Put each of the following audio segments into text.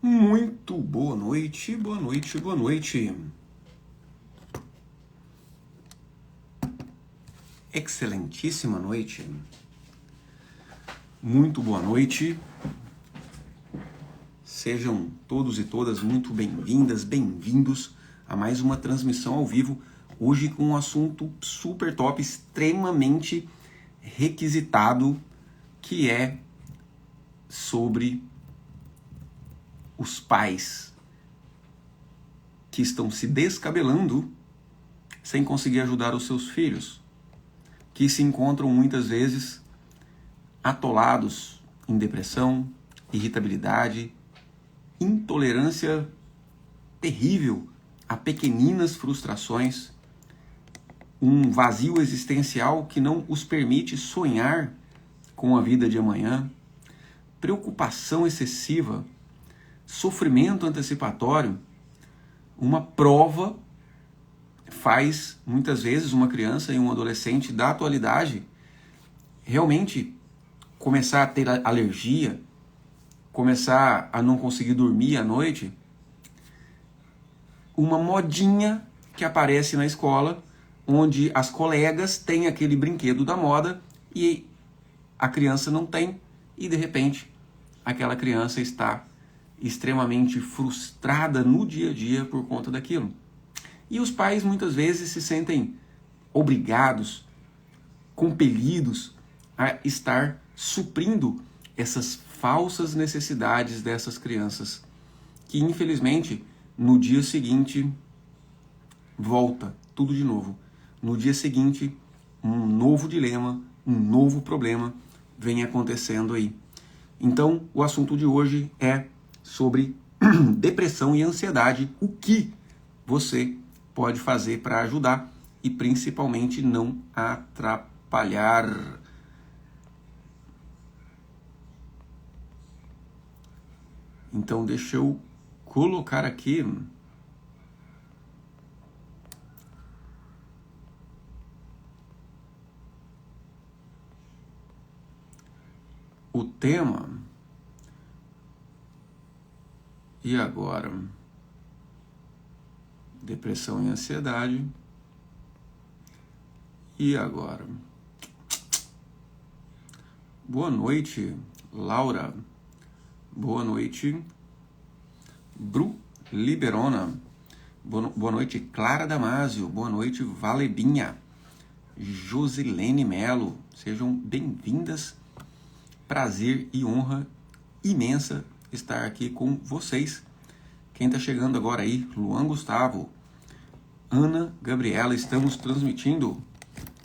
Muito boa noite, boa noite, boa noite. Excelentíssima noite. Muito boa noite. Sejam todos e todas muito bem-vindas, bem-vindos a mais uma transmissão ao vivo. Hoje com um assunto super top, extremamente requisitado, que é sobre os pais que estão se descabelando sem conseguir ajudar os seus filhos, que se encontram muitas vezes atolados em depressão, irritabilidade, intolerância terrível a pequeninas frustrações, um vazio existencial que não os permite sonhar com a vida de amanhã, preocupação excessiva, sofrimento antecipatório. Uma prova faz, muitas vezes, uma criança e um adolescente da atualidade realmente começar a ter alergia, começar a não conseguir dormir à noite. Uma modinha que aparece na escola, onde as colegas têm aquele brinquedo da moda e a criança não tem, e de repente aquela criança está extremamente frustrada no dia a dia por conta daquilo. E os pais muitas vezes se sentem obrigados, compelidos a estar suprindo essas falsas necessidades dessas crianças, que infelizmente no dia seguinte volta tudo de novo. No dia seguinte, um novo dilema, um novo problema vem acontecendo aí. Então, o assunto de hoje é sobre depressão e ansiedade, o que você pode fazer para ajudar e principalmente não atrapalhar. Então deixa eu colocar aqui o tema. E agora? Depressão e ansiedade. E agora? Boa noite, Laura. Boa noite, Bru Liberona. Boa noite, Clara Damasio. Boa noite, Valebinha. Josilene Melo. Sejam bem-vindas. Prazer e honra imensa estar aqui com vocês. Quem está chegando agora aí, Luan Gustavo, Ana Gabriela, estamos transmitindo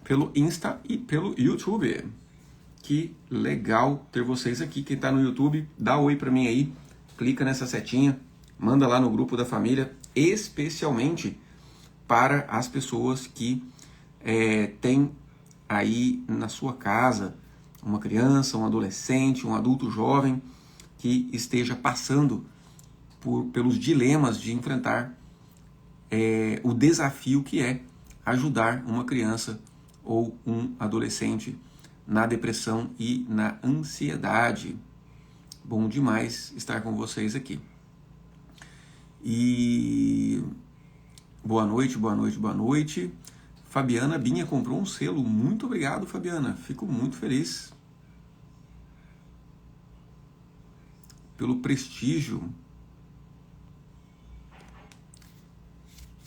pelo Insta e pelo YouTube. Que legal ter vocês aqui. Quem está no YouTube, dá oi para mim aí, clica nessa setinha, manda lá no grupo da família, especialmente para as pessoas que têm aí na sua casa uma criança, um adolescente, um adulto jovem que esteja passando pelos dilemas de enfrentar o desafio que é ajudar uma criança ou um adolescente na depressão e na ansiedade. Bom demais estar com vocês aqui. E boa noite, boa noite, boa noite. Fabiana Binha comprou um selo. Muito obrigado, Fabiana. Fico muito feliz pelo prestígio.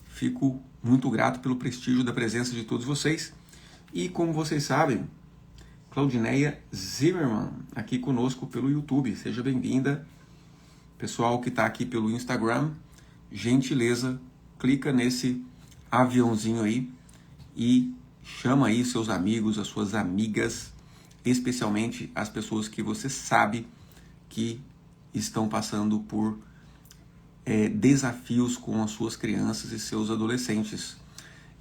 Fico muito grato pelo prestígio da presença de todos vocês. E como vocês sabem, Claudineia Zimmermann aqui conosco pelo YouTube. Seja bem-vinda. Pessoal que está aqui pelo Instagram, gentileza, clica nesse aviãozinho aí e chama aí seus amigos, as suas amigas, especialmente as pessoas que você sabe que estão passando por desafios com as suas crianças e seus adolescentes.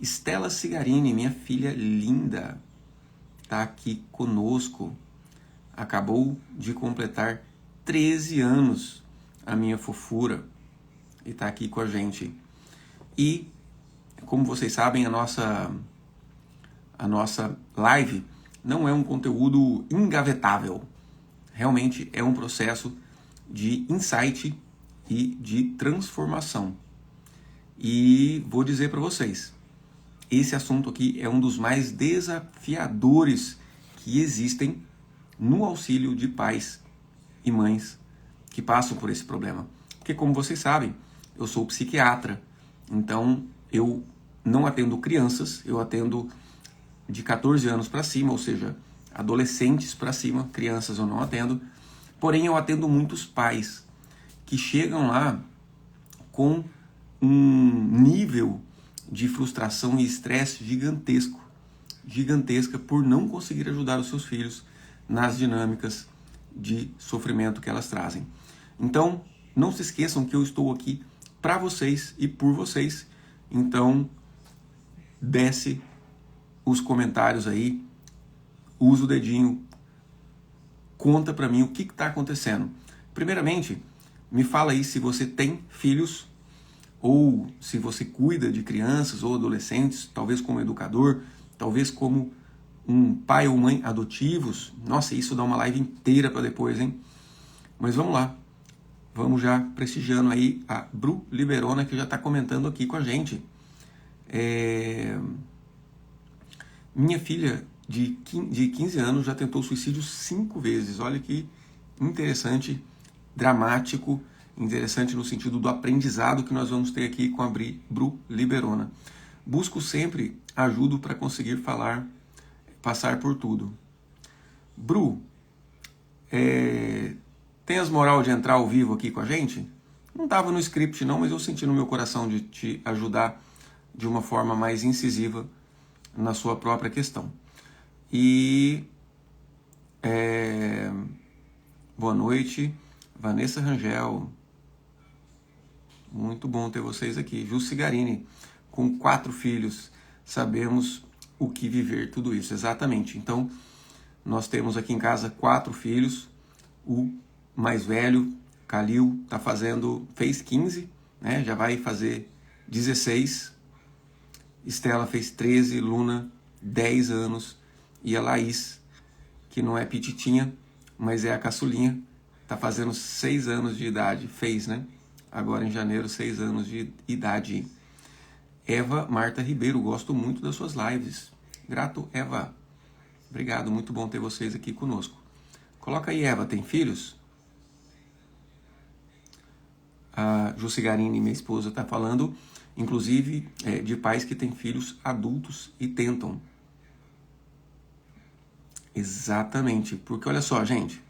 Estela Cigarini, minha filha linda, está aqui conosco. Acabou de completar 13 anos a minha fofura e está aqui com a gente. E, como vocês sabem, a nossa live não é um conteúdo engavetável. Realmente é um processo de insight e de transformação. E vou dizer para vocês, esse assunto aqui é um dos mais desafiadores que existem no auxílio de pais e mães que passam por esse problema. Porque, como vocês sabem, eu sou psiquiatra, então eu não atendo crianças, eu atendo de 14 anos para cima, ou seja, adolescentes para cima, crianças eu não atendo, porém eu atendo muitos pais que chegam lá com um nível de frustração e estresse gigantesca por não conseguir ajudar os seus filhos nas dinâmicas de sofrimento que elas trazem. Então, não se esqueçam que eu estou aqui para vocês e por vocês. Então, desce os comentários aí, usa o dedinho, conta para mim o que está acontecendo. Primeiramente, me fala aí se você tem filhos ou se você cuida de crianças ou adolescentes, talvez como educador, talvez como um pai ou mãe adotivos. Nossa, isso dá uma live inteira para depois, hein? Mas vamos lá. Vamos já prestigiando aí a Bru Liberona, que já está comentando aqui com a gente. Minha filha de 15 anos já tentou suicídio 5 vezes. Olha que interessante, dramático, interessante no sentido do aprendizado que nós vamos ter aqui com a Bru Liberona. Busco sempre ajuda para conseguir passar por tudo. Bru, tem as moral de entrar ao vivo aqui com a gente? Não estava no script não, mas eu senti no meu coração de te ajudar de uma forma mais incisiva na sua própria questão. E boa noite, Vanessa Rangel. Muito bom ter vocês aqui. Ju Cigarini, com 4 filhos, sabemos o que viver tudo isso. Exatamente. Então, nós temos aqui em casa 4 filhos. O mais velho, Calil, fez 15, né? Já vai fazer 16. Estela fez 13, Luna 10 anos. E a Laís, que não é pititinha, mas é a caçulinha, está fazendo 6 anos de idade. Fez, né? Agora em janeiro, 6 anos de idade. Eva Marta Ribeiro, gosto muito das suas lives. Grato, Eva. Obrigado, muito bom ter vocês aqui conosco. Coloca aí, Eva, tem filhos? A Ju Cigarini, minha esposa, está falando, inclusive, de pais que têm filhos adultos e tentam. Exatamente, porque olha só, gente,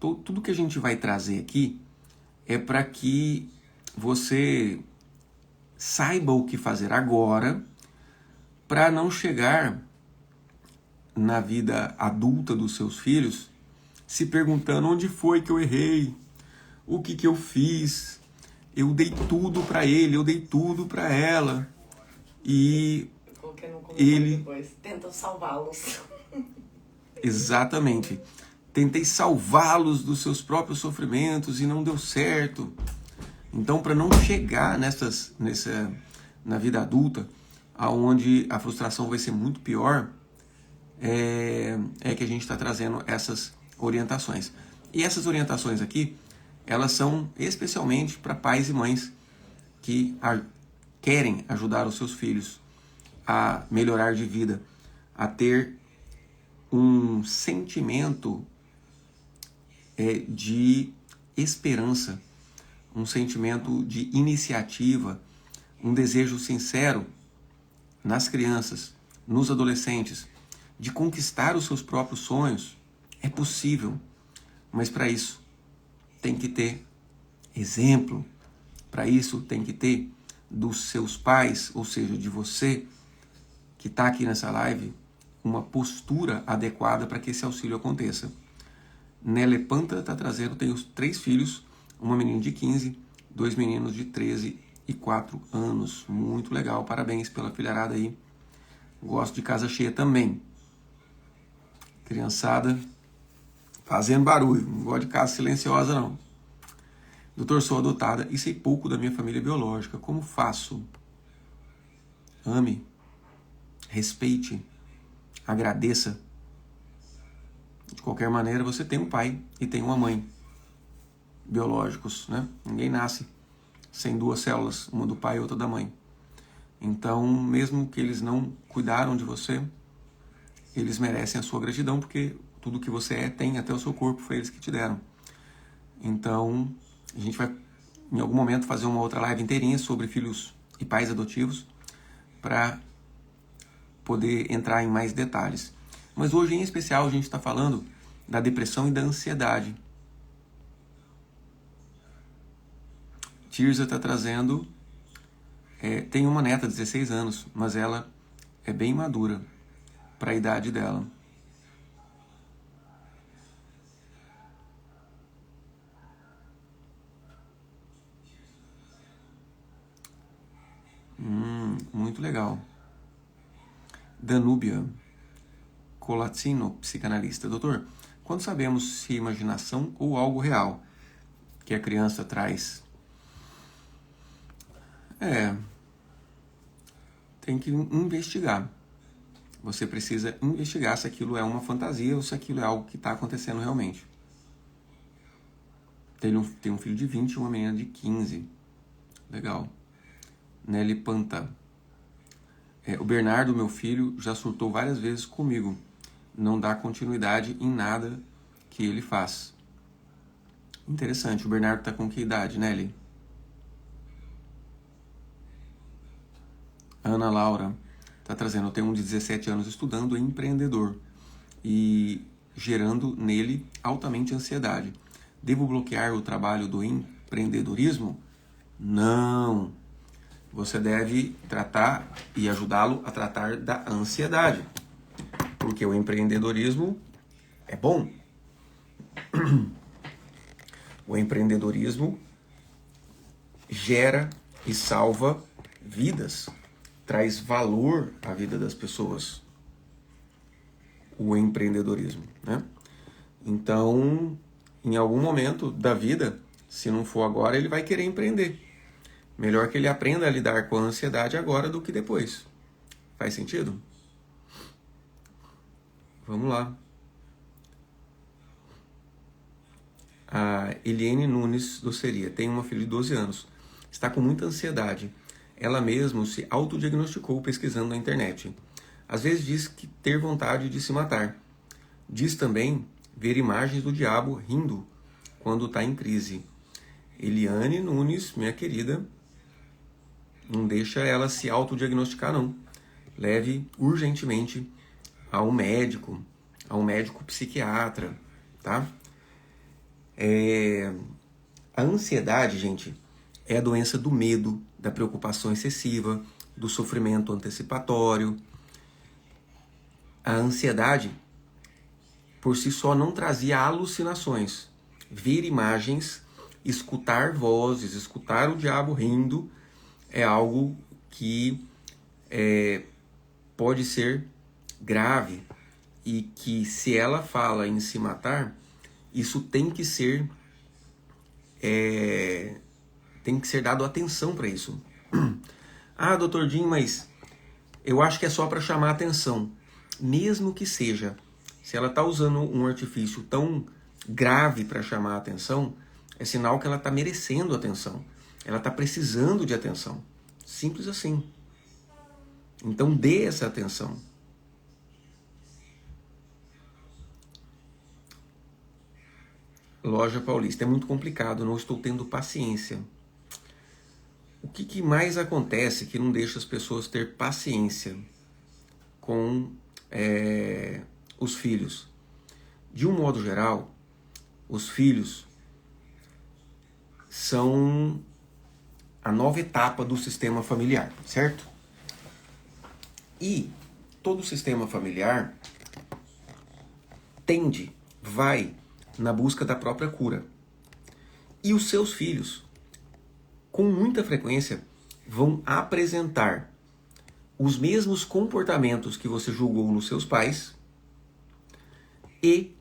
tudo que a gente vai trazer aqui é para que você saiba o que fazer agora para não chegar na vida adulta dos seus filhos se perguntando onde foi que eu errei, o que eu fiz, eu dei tudo para ele, eu dei tudo para ela e ele depois tenta salvá-los. Exatamente. Tentei salvá-los dos seus próprios sofrimentos e não deu certo. Então, para não chegar na vida adulta, aonde a frustração vai ser muito pior, é que a gente está trazendo essas orientações. E essas orientações aqui, elas são especialmente para pais e mães que querem ajudar os seus filhos a melhorar de vida, a ter um sentimento de esperança, um sentimento de iniciativa, um desejo sincero nas crianças, nos adolescentes, de conquistar os seus próprios sonhos. É possível, mas para isso tem que ter exemplo, para isso tem que ter dos seus pais, ou seja, de você que está aqui nessa live, uma postura adequada para que esse auxílio aconteça. Nele Panta está trazendo, tem os 3 filhos, uma menina de 15, 2 meninos de 13 e 4 anos. Muito legal, parabéns pela filharada aí. Gosto de casa cheia também. Criançada fazendo barulho, não gosto de casa silenciosa não. Doutor, sou adotada e sei pouco da minha família biológica. Como faço? Ame, respeite, agradeça. De qualquer maneira, você tem um pai e tem uma mãe. biológicos, né? Ninguém nasce sem duas células, uma do pai e outra da mãe. Então, mesmo que eles não cuidaram de você, eles merecem a sua gratidão, porque tudo que você é, tem, até o seu corpo, foi eles que te deram. Então, a gente vai, em algum momento, fazer uma outra live inteirinha sobre filhos e pais adotivos, para poder entrar em mais detalhes. Mas hoje, em especial, a gente está falando da depressão e da ansiedade. Tirza está trazendo... tem uma neta de 16 anos, mas ela é bem madura para a idade dela. Muito legal. Danúbia Colazzino, psicanalista. Doutor, quando sabemos se é imaginação ou algo real que a criança traz? Tem que investigar. Você precisa investigar se aquilo é uma fantasia ou se aquilo é algo que está acontecendo realmente. Tem um filho de 20 e uma menina de 15. Legal. Nelly Panta. O Bernardo, meu filho, já surtou várias vezes comigo. Não dá continuidade em nada que ele faz. Interessante. O Bernardo está com que idade, Nelly? Ana Laura está trazendo, eu tenho um de 17 anos estudando empreendedor e gerando nele altamente ansiedade. Devo bloquear o trabalho do empreendedorismo? Não. Você deve tratar e ajudá-lo a tratar da ansiedade, porque o empreendedorismo é bom. O empreendedorismo gera e salva vidas, traz valor à vida das pessoas. O empreendedorismo, né? Então, em algum momento da vida, se não for agora, ele vai querer empreender. Melhor que ele aprenda a lidar com a ansiedade agora do que depois. Faz sentido? Vamos lá. A Eliane Nunes do Seria tem uma filha de 12 anos. Está com muita ansiedade. Ela mesma se autodiagnosticou pesquisando na internet. Às vezes diz que ter vontade de se matar. Diz também ver imagens do diabo rindo quando está em crise. Eliane Nunes, minha querida, não deixa ela se autodiagnosticar, não. Leve urgentemente a um médico psiquiatra, tá? A ansiedade, gente, é a doença do medo, da preocupação excessiva, do sofrimento antecipatório. A ansiedade, por si só, não trazia alucinações. Ver imagens, escutar vozes, escutar o diabo rindo, é algo que pode ser grave e que, se ela fala em se matar, isso tem que ser dado atenção para isso. Ah, doutor Jim, mas eu acho que é só para chamar atenção. Mesmo que seja, se ela está usando um artifício tão grave para chamar atenção, é sinal que ela está merecendo atenção. Ela está precisando de atenção. Simples assim. Então dê essa atenção. Loja Paulista. É muito complicado, não estou tendo paciência. O que mais acontece que não deixa as pessoas ter paciência com os filhos? De um modo geral, os filhos são a nova etapa do sistema familiar, certo? E todo sistema familiar vai na busca da própria cura. E os seus filhos, com muita frequência, vão apresentar os mesmos comportamentos que você julgou nos seus pais e,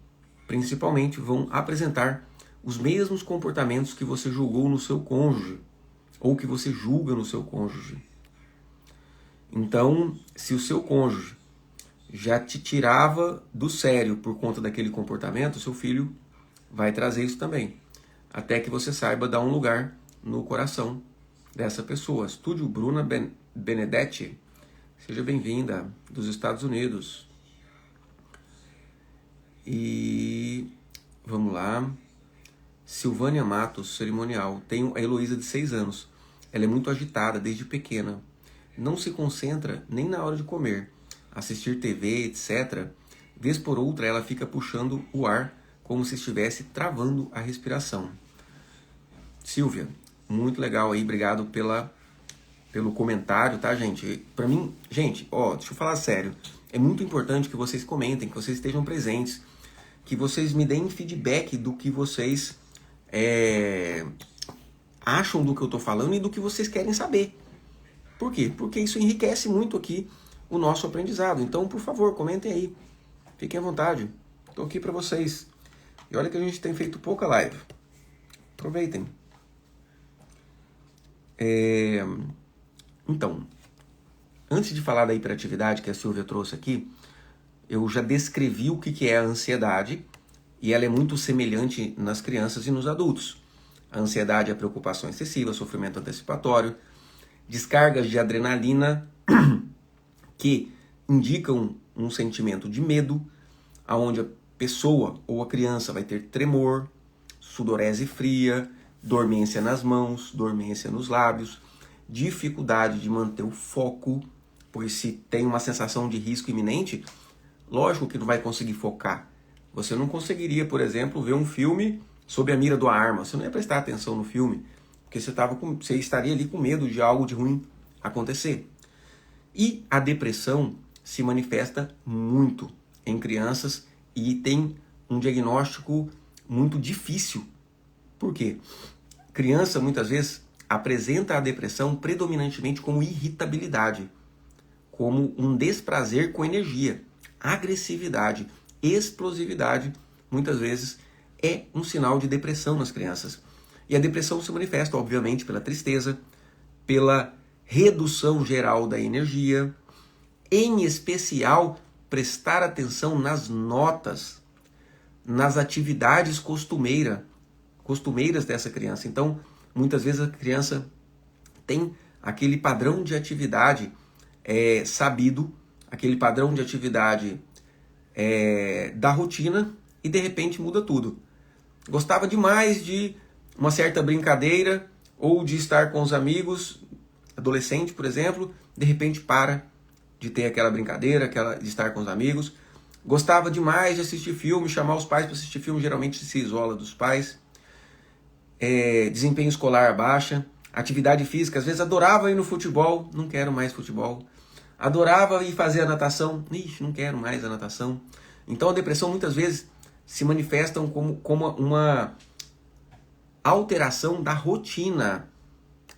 principalmente, vão apresentar os mesmos comportamentos que você julgou no seu cônjuge ou que você julga no seu cônjuge. Então, se o seu cônjuge já te tirava do sério por conta daquele comportamento, seu filho vai trazer isso também. até que você saiba dar um lugar no coração dessa pessoa. Estúdio Bruna Benedetti, seja bem-vinda, dos Estados Unidos. E vamos lá. Silvânia Matos, cerimonial. Tenho a Heloísa de 6 anos. Ela é muito agitada desde pequena. Não se concentra nem na hora de comer. Assistir TV, etc. Vez por outra ela fica puxando o ar como se estivesse travando a respiração. Silvia, muito legal aí. Obrigado pelo comentário, tá, gente? Pra mim, gente, deixa eu falar sério. É muito importante que vocês comentem, que vocês estejam presentes, que vocês me deem feedback do que vocês acham do que eu tô falando e do que vocês querem saber. Por quê? Porque isso enriquece muito aqui o nosso aprendizado. Então, por favor, comentem aí. Fiquem à vontade. Tô aqui para vocês. E olha que a gente tem feito pouca live. Aproveitem. Então, antes de falar da hiperatividade que a Silvia trouxe aqui, eu já descrevi o que é a ansiedade, e ela é muito semelhante nas crianças e nos adultos. A ansiedade é a preocupação excessiva, sofrimento antecipatório, descargas de adrenalina que indicam um sentimento de medo, aonde a pessoa ou a criança vai ter tremor, sudorese fria, dormência nas mãos, dormência nos lábios, dificuldade de manter o foco, pois se tem uma sensação de risco iminente, lógico que não vai conseguir focar. Você não conseguiria, por exemplo, ver um filme sob a mira de uma arma. Você não ia prestar atenção no filme, porque você estaria ali com medo de algo de ruim acontecer. E a depressão se manifesta muito em crianças e tem um diagnóstico muito difícil. Por quê? Criança, muitas vezes, apresenta a depressão predominantemente como irritabilidade, como um desprazer com energia, agressividade, explosividade, muitas vezes é um sinal de depressão nas crianças. E a depressão se manifesta, obviamente, pela tristeza, pela redução geral da energia, em especial prestar atenção nas notas, nas atividades costumeiras dessa criança. Então, muitas vezes a criança tem aquele padrão de atividade sabido, aquele padrão de atividade da rotina, e de repente muda tudo. Gostava demais de uma certa brincadeira ou de estar com os amigos, adolescente, por exemplo, de repente para de ter aquela brincadeira, de estar com os amigos. Gostava demais de assistir filme, chamar os pais para assistir filme, geralmente se isola dos pais. Desempenho escolar baixa, atividade física, às vezes adorava ir no futebol, não quero mais futebol. Adorava ir fazer a natação, não quero mais a natação. Então a depressão muitas vezes se manifesta como uma alteração da rotina,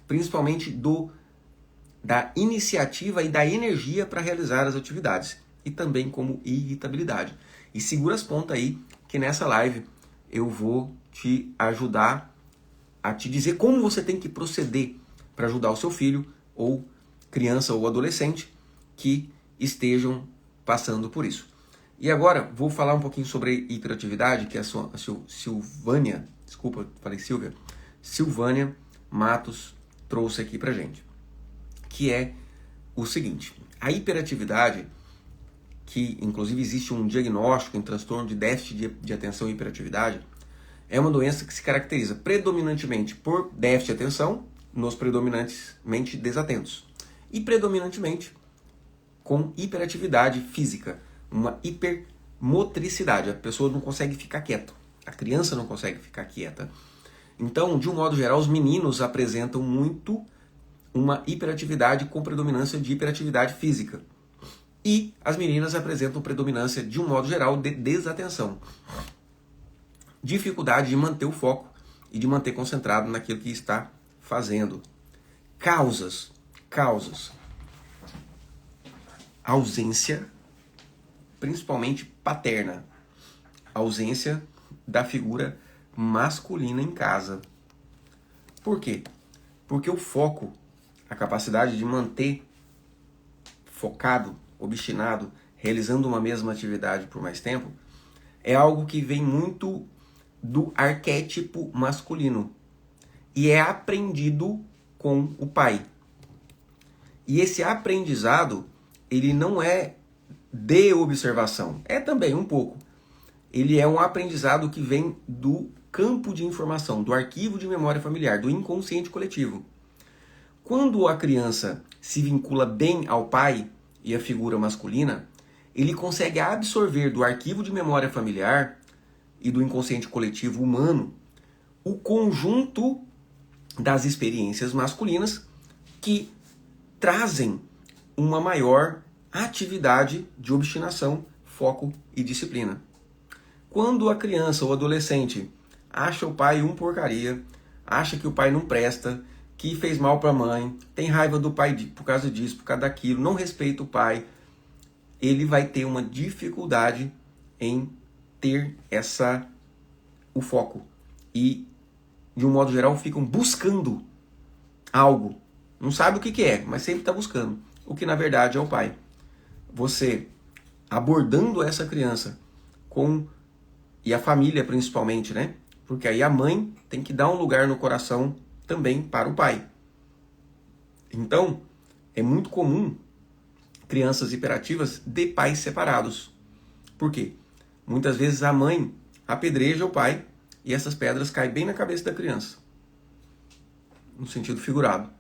principalmente da iniciativa e da energia para realizar as atividades, e também como irritabilidade. E segura as pontas aí, que nessa live eu vou te ajudar a te dizer como você tem que proceder para ajudar o seu filho, ou criança ou adolescente, que estejam passando por isso. E agora vou falar um pouquinho sobre hiperatividade, que a Silvânia, desculpa, falei Silvia, Silvânia Matos trouxe aqui pra gente. Que é o seguinte: a hiperatividade, que inclusive existe um diagnóstico em transtorno de déficit de atenção e hiperatividade, é uma doença que se caracteriza predominantemente por déficit de atenção nos predominantemente desatentos e predominantemente com hiperatividade física, uma hipermotricidade. A pessoa não consegue ficar quieta, a criança não consegue ficar quieta. Então, de um modo geral, os meninos apresentam muito uma hiperatividade com predominância de hiperatividade física. E as meninas apresentam predominância, de um modo geral, de desatenção. Dificuldade de manter o foco e de manter concentrado naquilo que está fazendo. Causas. Ausência, principalmente paterna. Ausência da figura masculina em casa. Por quê? Porque o foco, a capacidade de manter focado, realizando uma mesma atividade por mais tempo, é algo que vem muito do arquétipo masculino e é aprendido com o pai. E esse aprendizado, ele não é de observação, é também um pouco. Ele é um aprendizado que vem do campo de informação, do arquivo de memória familiar, do inconsciente coletivo. Quando a criança se vincula bem ao pai e à figura masculina, ele consegue absorver do arquivo de memória familiar e do inconsciente coletivo humano o conjunto das experiências masculinas que trazem uma maior atividade de obstinação, foco e disciplina. Quando a criança ou adolescente acha o pai um porcaria, acha que o pai não presta, que fez mal para a mãe, tem raiva do pai por causa disso, por causa daquilo, não respeita o pai, ele vai ter uma dificuldade em ter o foco. E, de um modo geral, ficam buscando algo. Não sabe o que é, mas sempre está buscando. O que, na verdade, é o pai. Você, abordando essa criança e a família principalmente, né? Porque aí a mãe tem que dar um lugar no coração também para o pai. Então, é muito comum crianças hiperativas de pais separados. Por quê? Muitas vezes a mãe apedreja o pai e essas pedras caem bem na cabeça da criança. No sentido figurado.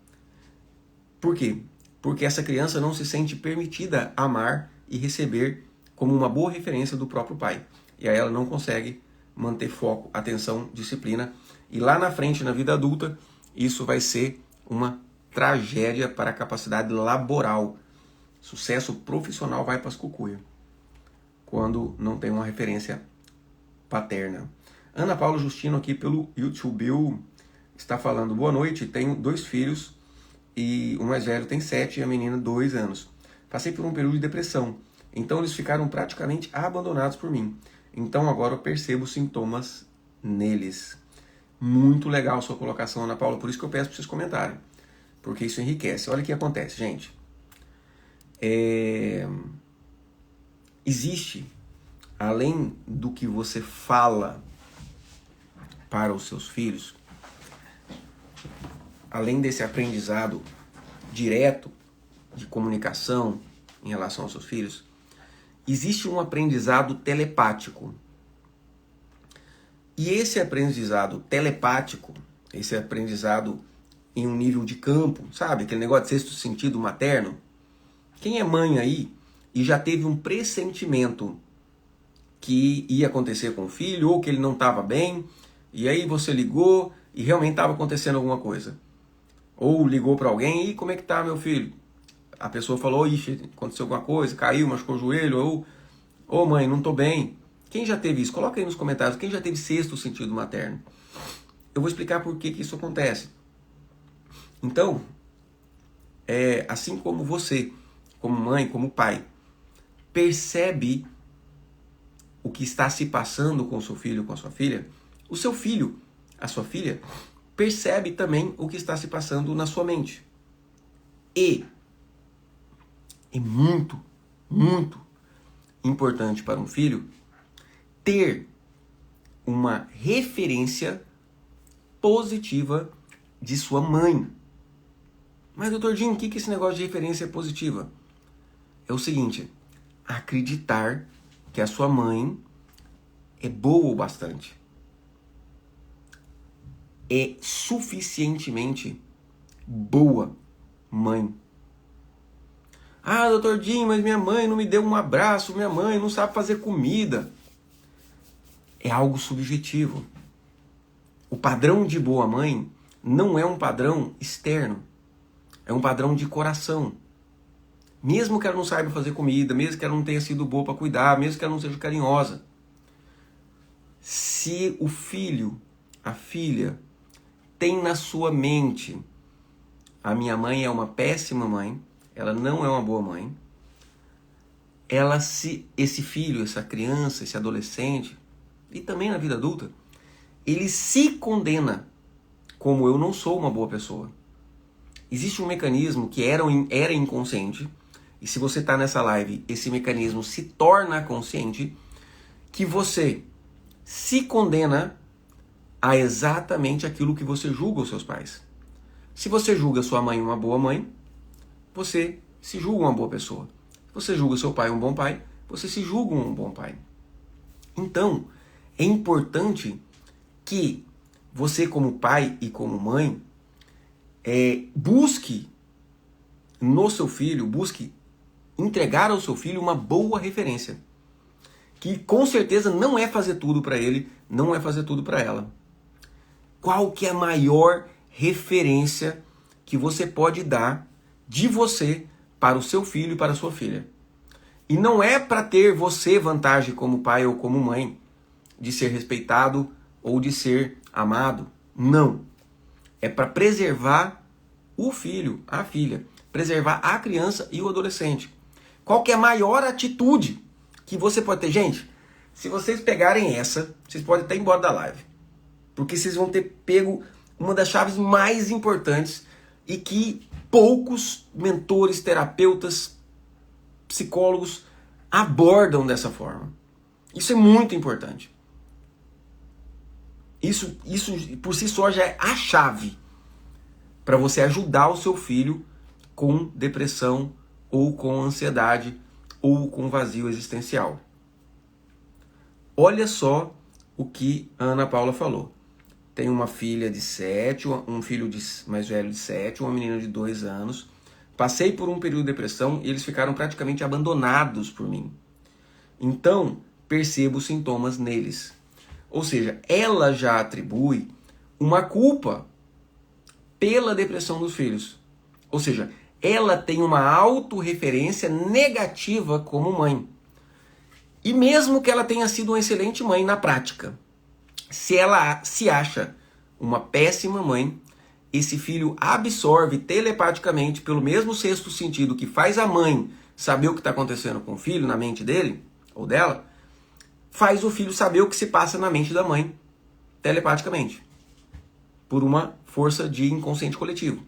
Por quê? Porque essa criança não se sente permitida amar e receber como uma boa referência do próprio pai. E aí ela não consegue manter foco, atenção, disciplina. E lá na frente, na vida adulta, isso vai ser uma tragédia para a capacidade laboral. Sucesso profissional vai para as cucuia quando não tem uma referência paterna. Ana Paula Justino aqui pelo YouTube está falando: boa noite, tenho 2 filhos e o mais velho tem 7 e a menina 2 anos. Passei por um período de depressão, então eles ficaram praticamente abandonados por mim. Então agora eu percebo sintomas neles. Muito legal a sua colocação, Ana Paula, por isso que eu peço para vocês comentarem, porque isso enriquece. Olha o que acontece, gente. Existe, além do que você fala para os seus filhos, além desse aprendizado direto de comunicação em relação aos seus filhos, existe um aprendizado telepático. E esse aprendizado telepático, esse aprendizado em um nível de campo, sabe? Aquele negócio de sexto sentido materno. Quem é mãe aí e já teve um pressentimento que ia acontecer com o filho ou que ele não estava bem, e aí você ligou e realmente estava acontecendo alguma coisa. Ou ligou para alguém: e como é que tá, meu filho? A pessoa falou: ixi, aconteceu alguma coisa, caiu, machucou o joelho, ou mãe, não tô bem. Quem já teve isso? Coloca aí nos comentários, quem já teve sexto sentido materno? Eu vou explicar por que isso acontece. Então, assim como você, como mãe, como pai, percebe o que está se passando com o seu filho, com a sua filha, o seu filho, a sua filha, percebe também o que está se passando na sua mente. E é muito, muito importante para um filho ter uma referência positiva de sua mãe. Mas, doutor Jim, o que é esse negócio de referência positiva? É o seguinte: acreditar que a sua mãe é boa o bastante. É suficientemente boa mãe. Ah, doutor Jim, mas minha mãe não me deu um abraço, minha mãe não sabe fazer comida. É algo subjetivo. O padrão de boa mãe não é um padrão externo. É um padrão de coração. Mesmo que ela não saiba fazer comida, mesmo que ela não tenha sido boa para cuidar, mesmo que ela não seja carinhosa. Se o filho, a filha, tem na sua mente: a minha mãe é uma péssima mãe, ela não é uma boa mãe, esse filho, essa criança, esse adolescente, e também na vida adulta, ele se condena como: eu não sou uma boa pessoa. Existe um mecanismo que era inconsciente, e se você está nessa live, esse mecanismo se torna consciente, que você se condena a exatamente aquilo que você julga os seus pais. Se você julga sua mãe uma boa mãe, você se julga uma boa pessoa. Se você julga seu pai um bom pai, você se julga um bom pai. Então, é importante que você, como pai e como mãe, busque no seu filho, busque entregar ao seu filho uma boa referência. Que com certeza não é fazer tudo para ele, não é fazer tudo para ela. Qual que é a maior referência que você pode dar de você para o seu filho e para a sua filha? E não é para ter você vantagem como pai ou como mãe, de ser respeitado ou de ser amado. Não. É para preservar o filho, a filha, preservar a criança e o adolescente. Qual que é a maior atitude que você pode ter? Gente, se vocês pegarem essa, vocês podem até ir embora da live. Porque vocês vão ter pego uma das chaves mais importantes e que poucos mentores, terapeutas, psicólogos abordam dessa forma. Isso é muito importante. Isso por si só já é a chave para você ajudar o seu filho com depressão ou com ansiedade ou com vazio existencial. Olha só o que a Ana Paula falou. Tem uma filha de 7, um filho mais velho de 7, uma menina de 2 anos. Passei por um período de depressão e eles ficaram praticamente abandonados por mim. Então, percebo os sintomas neles. Ou seja, ela já atribui uma culpa pela depressão dos filhos. Ou seja, ela tem uma autorreferência negativa como mãe. E mesmo que ela tenha sido uma excelente mãe na prática, se ela se acha uma péssima mãe, esse filho absorve telepaticamente, pelo mesmo sexto sentido que faz a mãe saber o que está acontecendo com o filho na mente dele ou dela, faz o filho saber o que se passa na mente da mãe telepaticamente, por uma força de inconsciente coletivo.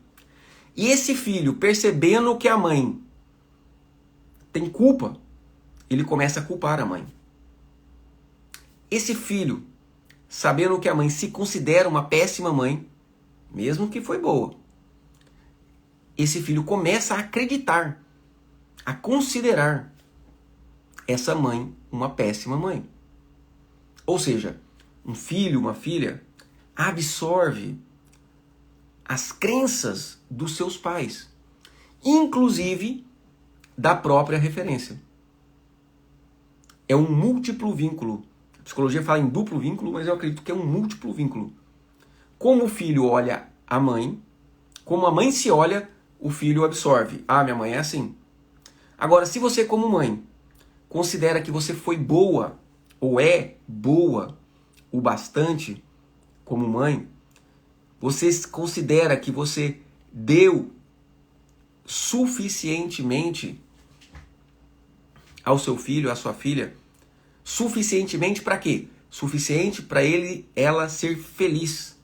E esse filho, percebendo que a mãe tem culpa, ele começa a culpar a mãe. Esse filho, sabendo que a mãe se considera uma péssima mãe, mesmo que foi boa, esse filho começa a acreditar, a considerar essa mãe uma péssima mãe. Ou seja, um filho, uma filha, absorve as crenças dos seus pais, inclusive da própria referência. É um múltiplo vínculo. A psicologia fala em duplo vínculo, mas eu acredito que é um múltiplo vínculo. Como o filho olha a mãe, como a mãe se olha, o filho absorve. Ah, minha mãe é assim. Agora, se você como mãe considera que você foi boa, ou é boa o bastante como mãe, você considera que você deu suficientemente ao seu filho, à sua filha, suficientemente para quê? Suficiente para ele, ela ser feliz.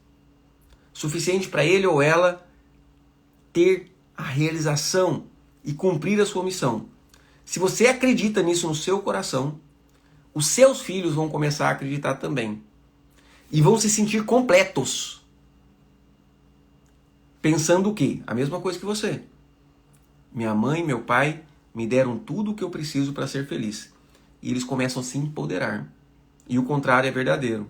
Suficiente para ele ou ela ter a realização e cumprir a sua missão. Se você acredita nisso no seu coração, os seus filhos vão começar a acreditar também. E vão se sentir completos. Pensando o quê? A mesma coisa que você. Minha mãe e meu pai me deram tudo o que eu preciso para ser feliz. E eles começam a se empoderar. E o contrário é verdadeiro.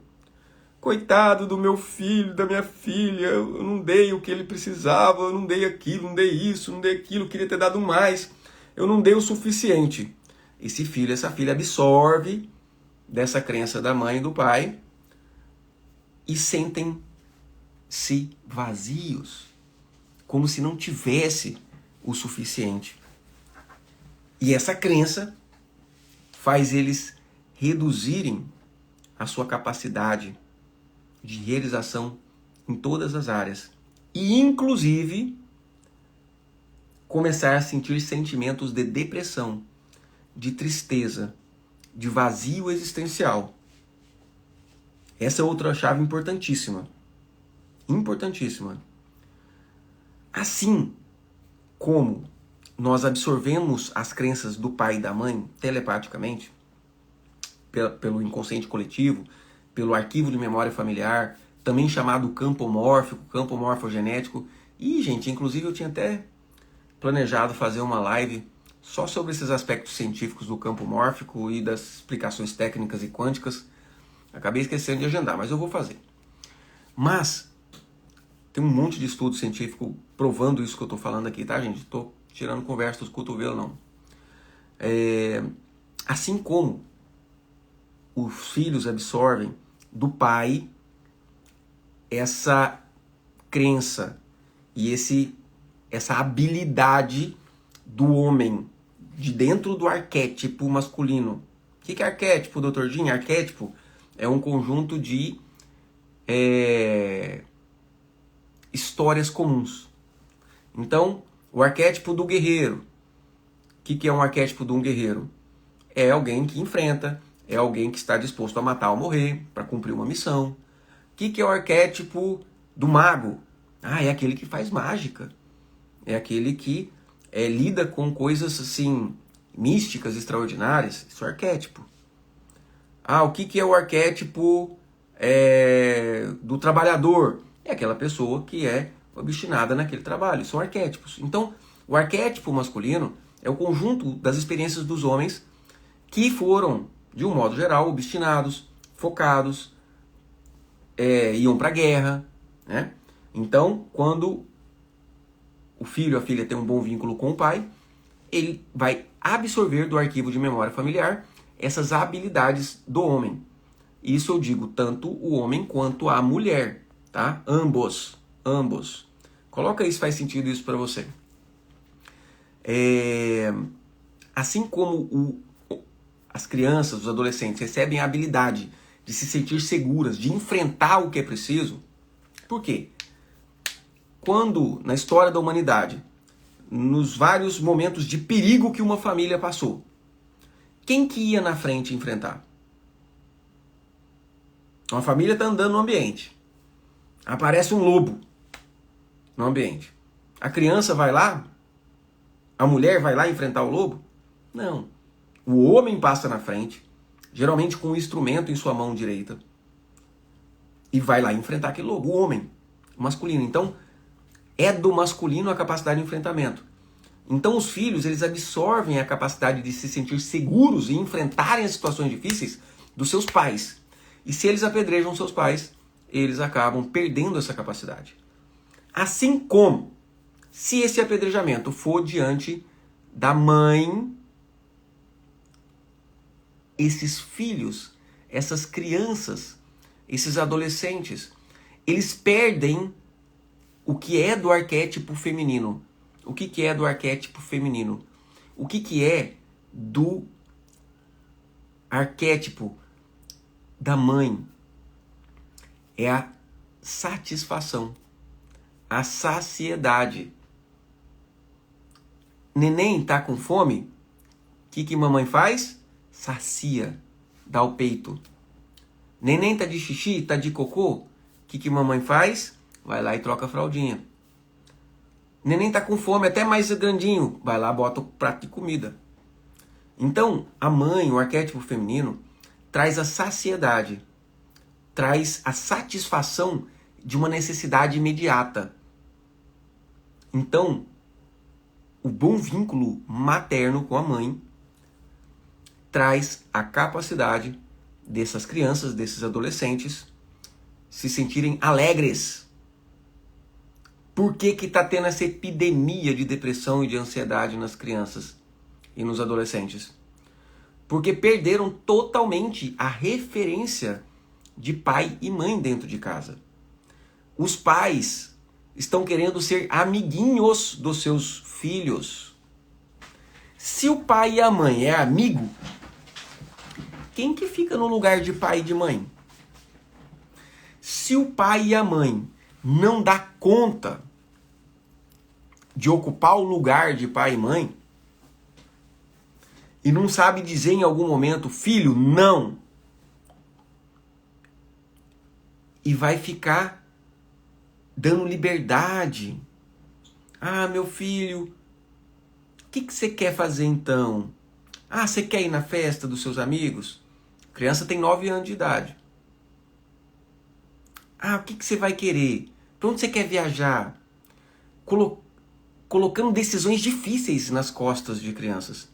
Coitado do meu filho, da minha filha, eu não dei o que ele precisava, eu não dei aquilo, não dei isso, não dei aquilo, queria ter dado mais. Eu não dei o suficiente. Esse filho, essa filha absorve dessa crença da mãe e do pai e sentem-se vazios, como se não tivesse o suficiente. E essa crença faz eles reduzirem a sua capacidade de realização em todas as áreas. E, inclusive, começar a sentir sentimentos de depressão, de tristeza, de vazio existencial. Essa é outra chave importantíssima. Importantíssima. Assim como nós absorvemos as crenças do pai e da mãe telepaticamente, pelo inconsciente coletivo, pelo arquivo de memória familiar, também chamado campo mórfico, campo morfogenético. E, gente, inclusive eu tinha até planejado fazer uma live só sobre esses aspectos científicos do campo mórfico e das explicações técnicas e quânticas. Acabei esquecendo de agendar, mas eu vou fazer. Mas tem um monte de estudo científico provando isso que eu estou falando aqui, tá, gente? Estou tirando conversa dos cotovelos, não. Assim como os filhos absorvem do pai essa crença e essa habilidade do homem de dentro do arquétipo masculino. O que é arquétipo, Dr. Jim? Arquétipo é um conjunto de histórias comuns. Então, o arquétipo do guerreiro. O que é um arquétipo de um guerreiro? É alguém que enfrenta, é alguém que está disposto a matar ou morrer para cumprir uma missão. O que é o arquétipo do mago? É aquele que faz mágica. É aquele que lida com coisas assim místicas, extraordinárias. Isso é arquétipo. O que é o arquétipo do trabalhador? É aquela pessoa que é obstinada naquele trabalho. São arquétipos. Então, o arquétipo masculino é o conjunto das experiências dos homens que foram, de um modo geral, obstinados, focados, iam para a guerra, né? Então, quando o filho ou a filha tem um bom vínculo com o pai, ele vai absorver do arquivo de memória familiar essas habilidades do homem. Isso eu digo tanto o homem quanto a mulher, tá? Ambos. Coloca aí se faz sentido isso para você. Assim como as crianças, os adolescentes recebem a habilidade de se sentir seguras, de enfrentar o que é preciso. Por quê? Quando, na história da humanidade, nos vários momentos de perigo que uma família passou, quem que ia na frente enfrentar? Uma família está andando no ambiente. Aparece um lobo no ambiente. A criança vai lá? A mulher vai lá enfrentar o lobo? Não. O homem passa na frente, geralmente com um instrumento em sua mão direita, e vai lá enfrentar aquele lobo. O homem, o masculino. Então, é do masculino a capacidade de enfrentamento. Então, os filhos, eles absorvem a capacidade de se sentir seguros e enfrentarem as situações difíceis dos seus pais. E se eles apedrejam seus pais, eles acabam perdendo essa capacidade. Assim como, se esse apedrejamento for diante da mãe, esses filhos, essas crianças, esses adolescentes, eles perdem o que é do arquétipo feminino. O que é do arquétipo feminino? O que é do arquétipo da mãe? É a satisfação, a saciedade. Neném tá com fome? O que mamãe faz? Sacia, dá o peito. Neném tá de xixi, tá de cocô? O que mamãe faz? Vai lá e troca a fraldinha. Neném tá com fome, até mais grandinho. Vai lá, bota o prato de comida. Então, a mãe, o arquétipo feminino, traz a saciedade, traz a satisfação de uma necessidade imediata. Então, o bom vínculo materno com a mãe traz a capacidade dessas crianças, desses adolescentes, se sentirem alegres. Por que está tendo essa epidemia de depressão e de ansiedade nas crianças e nos adolescentes? Porque perderam totalmente a referência de pai e mãe dentro de casa. Os pais estão querendo ser amiguinhos dos seus filhos. Se o pai e a mãe é amigo, quem que fica no lugar de pai e de mãe? Se o pai e a mãe não dá conta de ocupar o lugar de pai e mãe, e não sabe dizer em algum momento, filho, não, e vai ficar dando liberdade. Meu filho, o que você quer fazer então? Você quer ir na festa dos seus amigos? A criança tem 9 anos de idade. Ah, o que você vai querer? Para onde você quer viajar? Colocando decisões difíceis nas costas de crianças,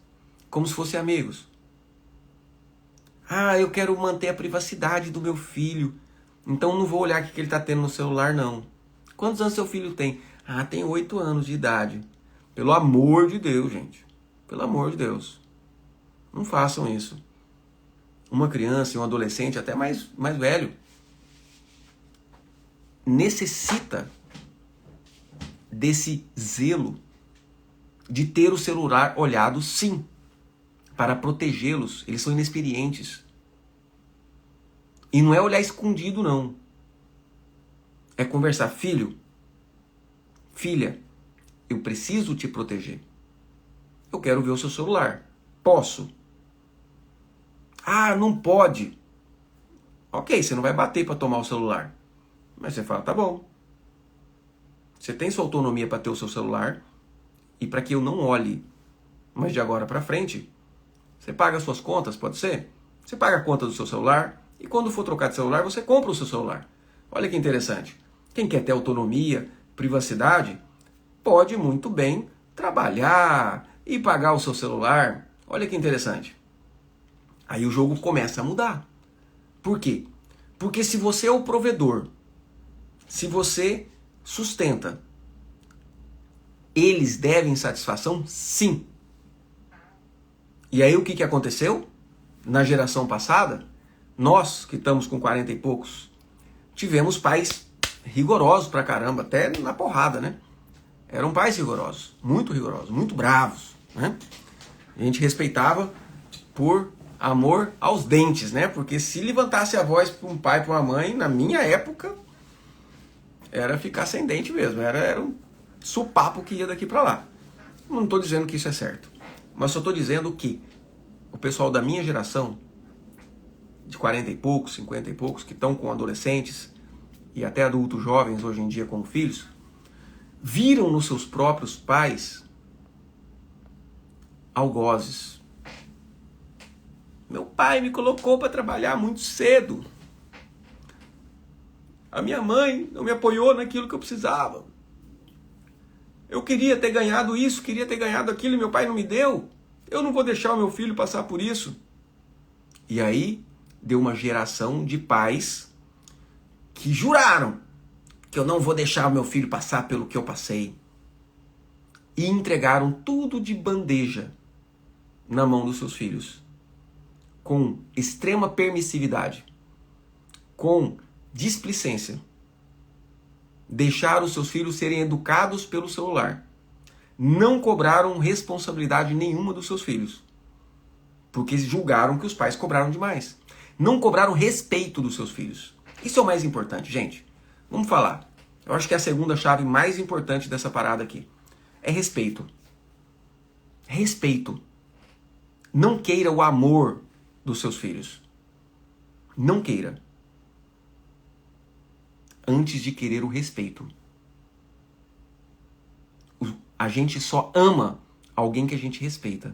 como se fossem amigos. Ah, eu quero manter a privacidade do meu filho, então não vou olhar o que ele está tendo no celular, não. Quantos anos seu filho tem? Ah, tem 8 anos de idade. Pelo amor de Deus, gente. Pelo amor de Deus. Não façam isso. Uma criança e um adolescente, até mais velho, necessita desse zelo de ter o celular olhado, sim, para protegê-los. Eles são inexperientes. E não é olhar escondido, não. É conversar. Filho, filha, eu preciso te proteger. Eu quero ver o seu celular. Posso? Ah, não pode. Ok, você não vai bater para tomar o celular. Mas você fala, tá bom. Você tem sua autonomia para ter o seu celular e para que eu não olhe. Mas de agora para frente, você paga suas contas, pode ser? Você paga a conta do seu celular e quando for trocar de celular, você compra o seu celular. Olha que interessante. Quem quer ter autonomia, privacidade, pode muito bem trabalhar e pagar o seu celular. Olha que interessante. Aí o jogo começa a mudar. Por quê? Porque se você é o provedor, se você sustenta, eles devem satisfação? Sim. E aí o que aconteceu? Na geração passada, nós que estamos com 40 e poucos, tivemos pais rigorosos pra caramba, até na porrada, né? Eram pais rigorosos, muito bravos, né? A gente respeitava por amor aos dentes, né? Porque se levantasse a voz para um pai, para uma mãe, na minha época, era ficar sem dente mesmo. Era um supapo que ia daqui para lá. Não estou dizendo que isso é certo. Mas só estou dizendo que o pessoal da minha geração, de 40 e poucos, 50 e poucos, que estão com adolescentes e até adultos jovens hoje em dia como filhos, viram nos seus próprios pais algozes. Meu pai me colocou para trabalhar muito cedo. A minha mãe não me apoiou naquilo que eu precisava. Eu queria ter ganhado isso, queria ter ganhado aquilo e meu pai não me deu. Eu não vou deixar o meu filho passar por isso. E aí deu uma geração de pais que juraram que eu não vou deixar o meu filho passar pelo que eu passei. E entregaram tudo de bandeja na mão dos seus filhos. Com extrema permissividade. Com displicência. Deixaram os seus filhos serem educados pelo celular. Não cobraram responsabilidade nenhuma dos seus filhos. Porque julgaram que os pais cobraram demais. Não cobraram respeito dos seus filhos. Isso é o mais importante, gente. Vamos falar. Eu acho que é a segunda chave mais importante dessa parada aqui. É respeito. Respeito. Não queira o amor dos seus filhos. Não queira. Antes de querer o respeito. A gente só ama alguém que a gente respeita.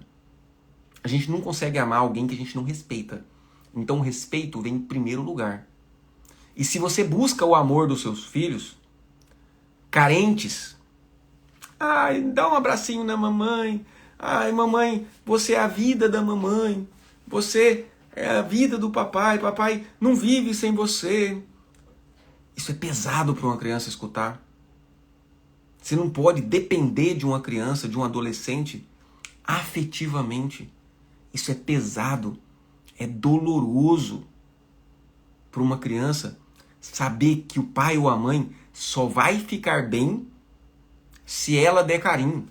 A gente não consegue amar alguém que a gente não respeita. Então o respeito vem em primeiro lugar. E se você busca o amor dos seus filhos, carentes, ai, dá um abracinho na mamãe, ai, mamãe, você é a vida da mamãe, você é a vida do papai, papai não vive sem você. Isso é pesado para uma criança escutar. Você não pode depender de uma criança, de um adolescente, afetivamente. Isso é pesado, é doloroso para uma criança saber que o pai ou a mãe só vai ficar bem se ela der carinho.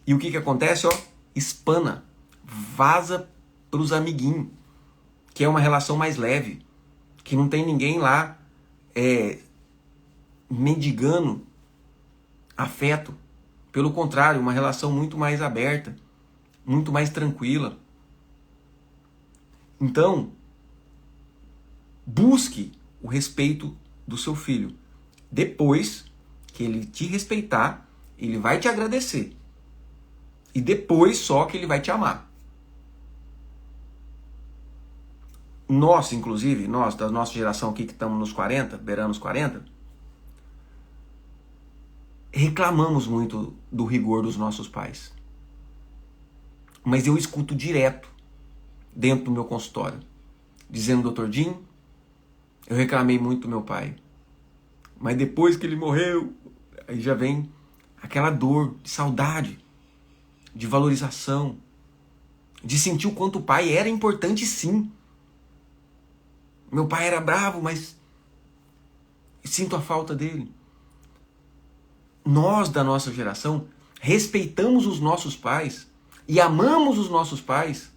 E o que acontece? Espana, vaza para os amiguinhos, que é uma relação mais leve, que não tem ninguém lá mendigando afeto. Pelo contrário, uma relação muito mais aberta, muito mais tranquila. Então, busque o respeito do seu filho. Depois que ele te respeitar, ele vai te agradecer. E depois só que ele vai te amar. nós, inclusive, nós da nossa geração aqui que estamos nos 40, beirando os 40, reclamamos muito do rigor dos nossos pais. Mas eu escuto direto, dentro do meu consultório, dizendo: doutor Jim, eu reclamei muito do meu pai, mas depois que ele morreu, aí já vem aquela dor de saudade, de valorização, de sentir o quanto o pai era importante, sim. Meu pai era bravo, mas sinto a falta dele. Nós, da nossa geração, respeitamos os nossos pais e amamos os nossos pais,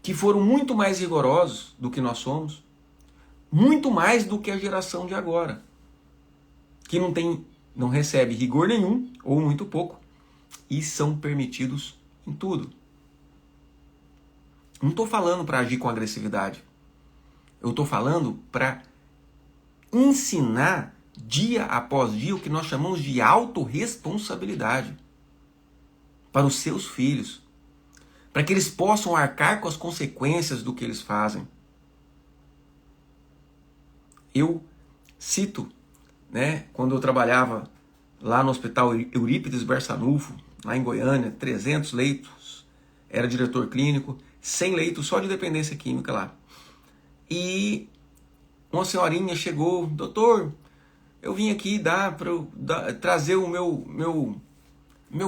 que foram muito mais rigorosos do que nós somos, muito mais do que a geração de agora, que não recebe rigor nenhum, ou muito pouco, e são permitidos em tudo. Não estou falando para agir com agressividade. Eu estou falando para ensinar dia após dia o que nós chamamos de autorresponsabilidade para os seus filhos, para que eles possam arcar com as consequências do que eles fazem. Eu cito, quando eu trabalhava lá no Hospital Eurípides Barçanufo, lá em Goiânia, 300 leitos, era diretor clínico, 100 leitos só de dependência química lá. E uma senhorinha chegou: doutor, eu vim aqui trazer o meu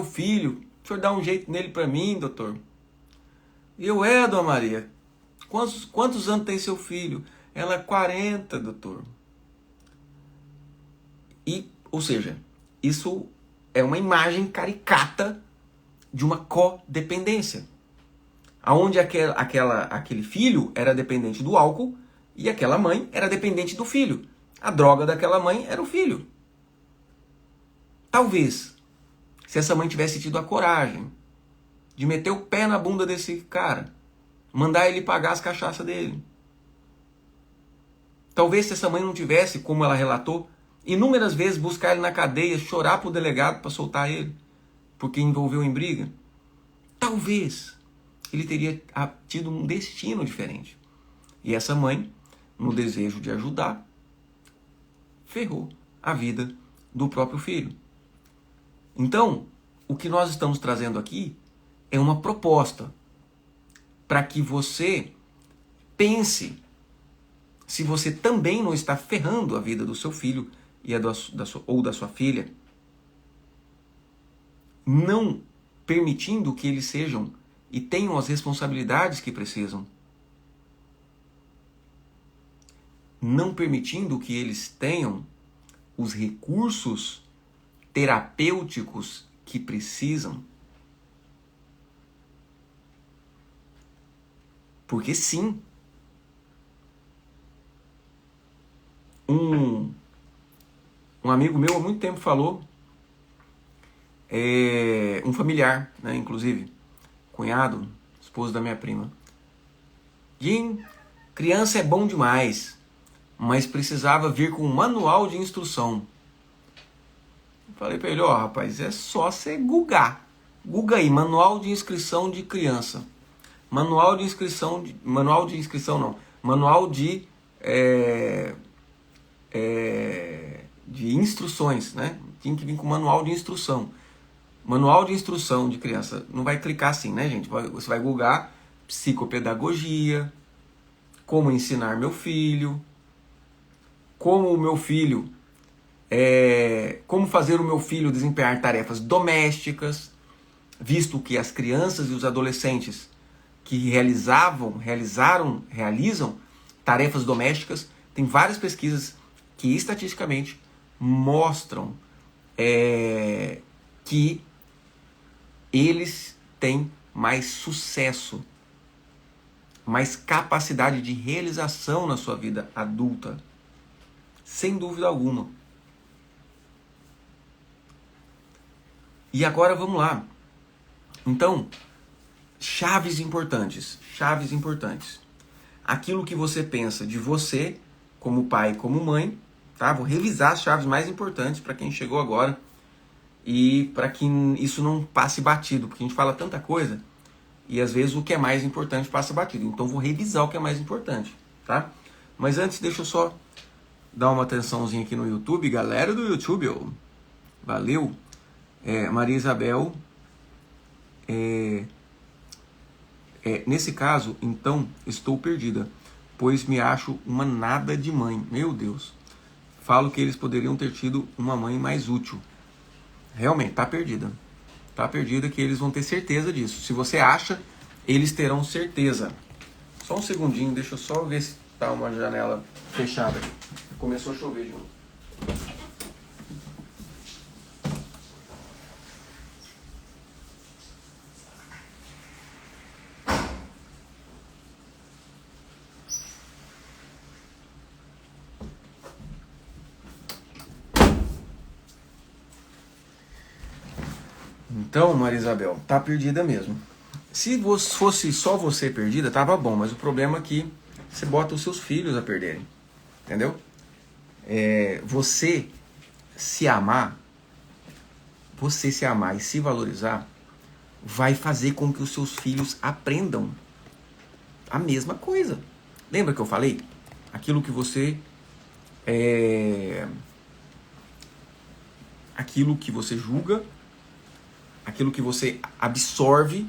filho, o senhor dá um jeito nele para mim, doutor? E eu: dona Maria, quantos anos tem seu filho? Ela: 40, doutor. Ou seja, isso é uma imagem caricata de uma codependência, onde aquele filho era dependente do álcool e aquela mãe era dependente do filho. A droga daquela mãe era o filho. Talvez, se essa mãe tivesse tido a coragem de meter o pé na bunda desse cara, mandar ele pagar as cachaças dele. Talvez, se essa mãe não tivesse, como ela relatou, inúmeras vezes buscar ele na cadeia, chorar pro delegado para soltar ele, porque envolveu em briga, talvez ele teria tido um destino diferente. E essa mãe, no desejo de ajudar, ferrou a vida do próprio filho. Então, o que nós estamos trazendo aqui é uma proposta para que você pense se você também não está ferrando a vida do seu filho e ou da sua filha, não permitindo que eles sejam e tenham as responsabilidades que precisam, não permitindo que eles tenham os recursos terapêuticos que precisam. Porque sim, um amigo meu há muito tempo falou, um familiar, inclusive, cunhado, esposo da minha prima: Jim, criança é bom demais, mas precisava vir com um manual de instrução. Eu falei para ele: rapaz, é só você googar. Google aí, manual de inscrição de criança. Manual de instruções, Tinha que vir com manual de instrução. Manual de instrução de criança. Não vai clicar assim, gente? Você vai googar psicopedagogia, como ensinar meu filho, como fazer o meu filho desempenhar tarefas domésticas, visto que as crianças e os adolescentes que realizam tarefas domésticas, tem várias pesquisas que estatisticamente mostram que eles têm mais sucesso, mais capacidade de realização na sua vida adulta, sem dúvida alguma. E agora vamos lá. Então, chaves importantes. Aquilo que você pensa de você, como pai e como mãe, tá? Vou revisar as chaves mais importantes para quem chegou agora e para que isso não passe batido, porque a gente fala tanta coisa e às vezes o que é mais importante passa batido. Então vou revisar o que é mais importante. tá? Mas antes, deixa eu só dar uma atençãozinha aqui no YouTube. Galera do YouTube, ó, valeu. Maria Isabel, nesse caso, então, estou perdida, pois me acho uma nada de mãe. Meu Deus. Falo que eles poderiam ter tido uma mãe mais útil. Realmente, tá perdida. Tá perdida, que eles vão ter certeza disso. Se você acha, eles terão certeza. Só um segundinho, deixa eu só ver se tá uma janela fechada. Começou a chover de novo. Então, Maria Isabel, tá perdida mesmo. Se fosse só você perdida, tava bom, mas o problema é que você bota os seus filhos a perderem. Entendeu? Você se amar e se valorizar vai fazer com que os seus filhos aprendam a mesma coisa. Lembra que eu falei? Aquilo que você julga, aquilo que você absorve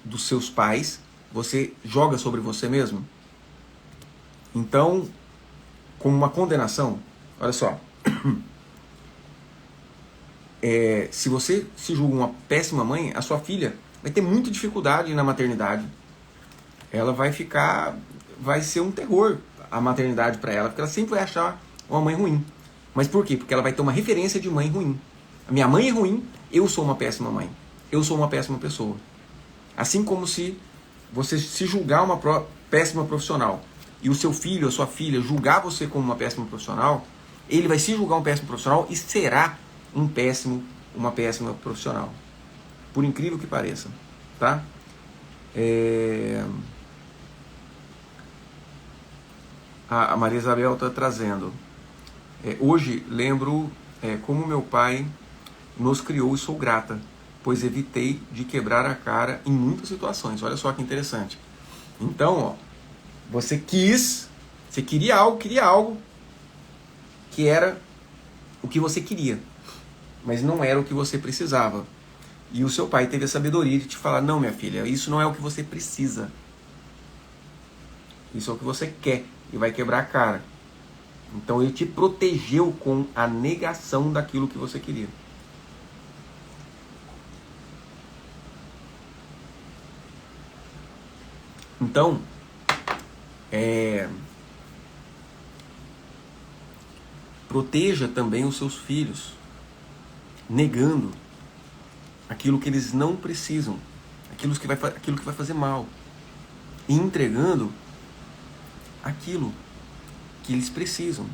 dos seus pais, você joga sobre você mesmo. Então, como uma condenação, olha só, se você se julga uma péssima mãe, a sua filha vai ter muita dificuldade na maternidade. Ela vai ser um terror a maternidade para ela, porque ela sempre vai achar uma mãe ruim. Mas por quê? Porque ela vai ter uma referência de mãe ruim. A minha mãe é ruim, eu sou uma péssima mãe. Eu sou uma péssima pessoa. Assim como se você se julgar uma péssima profissional e o seu filho, a sua filha, julgar você como uma péssima profissional, ele vai se julgar um péssimo profissional e será uma péssima profissional. Por incrível que pareça. Tá? A Maria Isabel está trazendo. Hoje lembro como meu pai nos criou e sou grata, pois evitei de quebrar a cara em muitas situações. Olha só que interessante. Então, ó, você queria algo que era o que você queria, mas não era o que você precisava. E o seu pai teve a sabedoria de te falar: não, minha filha, isso não é o que você precisa. Isso é o que você quer e vai quebrar a cara. Então ele te protegeu com a negação daquilo que você queria. Então, proteja também os seus filhos, negando aquilo que eles não precisam, aquilo que vai fazer mal, e entregando aquilo que eles precisam.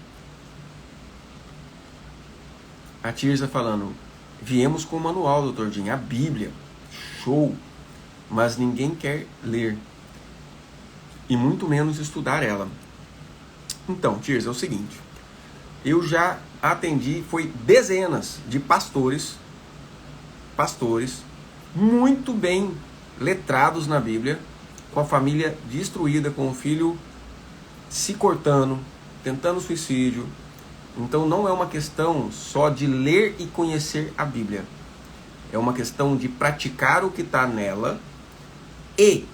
A Tirza falando: viemos com o manual, Dr. Jim, a Bíblia, show, mas ninguém quer ler, e muito menos estudar ela. Então, Tirza, é o seguinte, eu já atendi, foi dezenas de pastores muito bem letrados na Bíblia, com a família destruída, com o filho se cortando, tentando suicídio. Então não é uma questão só de ler e conhecer a Bíblia. É uma questão de praticar o que está nela e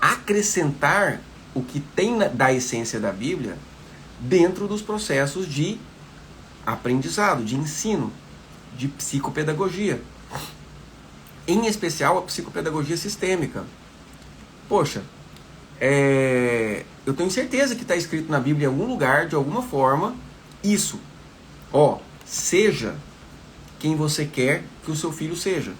acrescentar o que tem da essência da Bíblia dentro dos processos de aprendizado, de ensino, de psicopedagogia. Em especial a psicopedagogia sistêmica. Poxa, eu tenho certeza que está escrito na Bíblia em algum lugar, de alguma forma, isso. Seja quem você quer que o seu filho seja.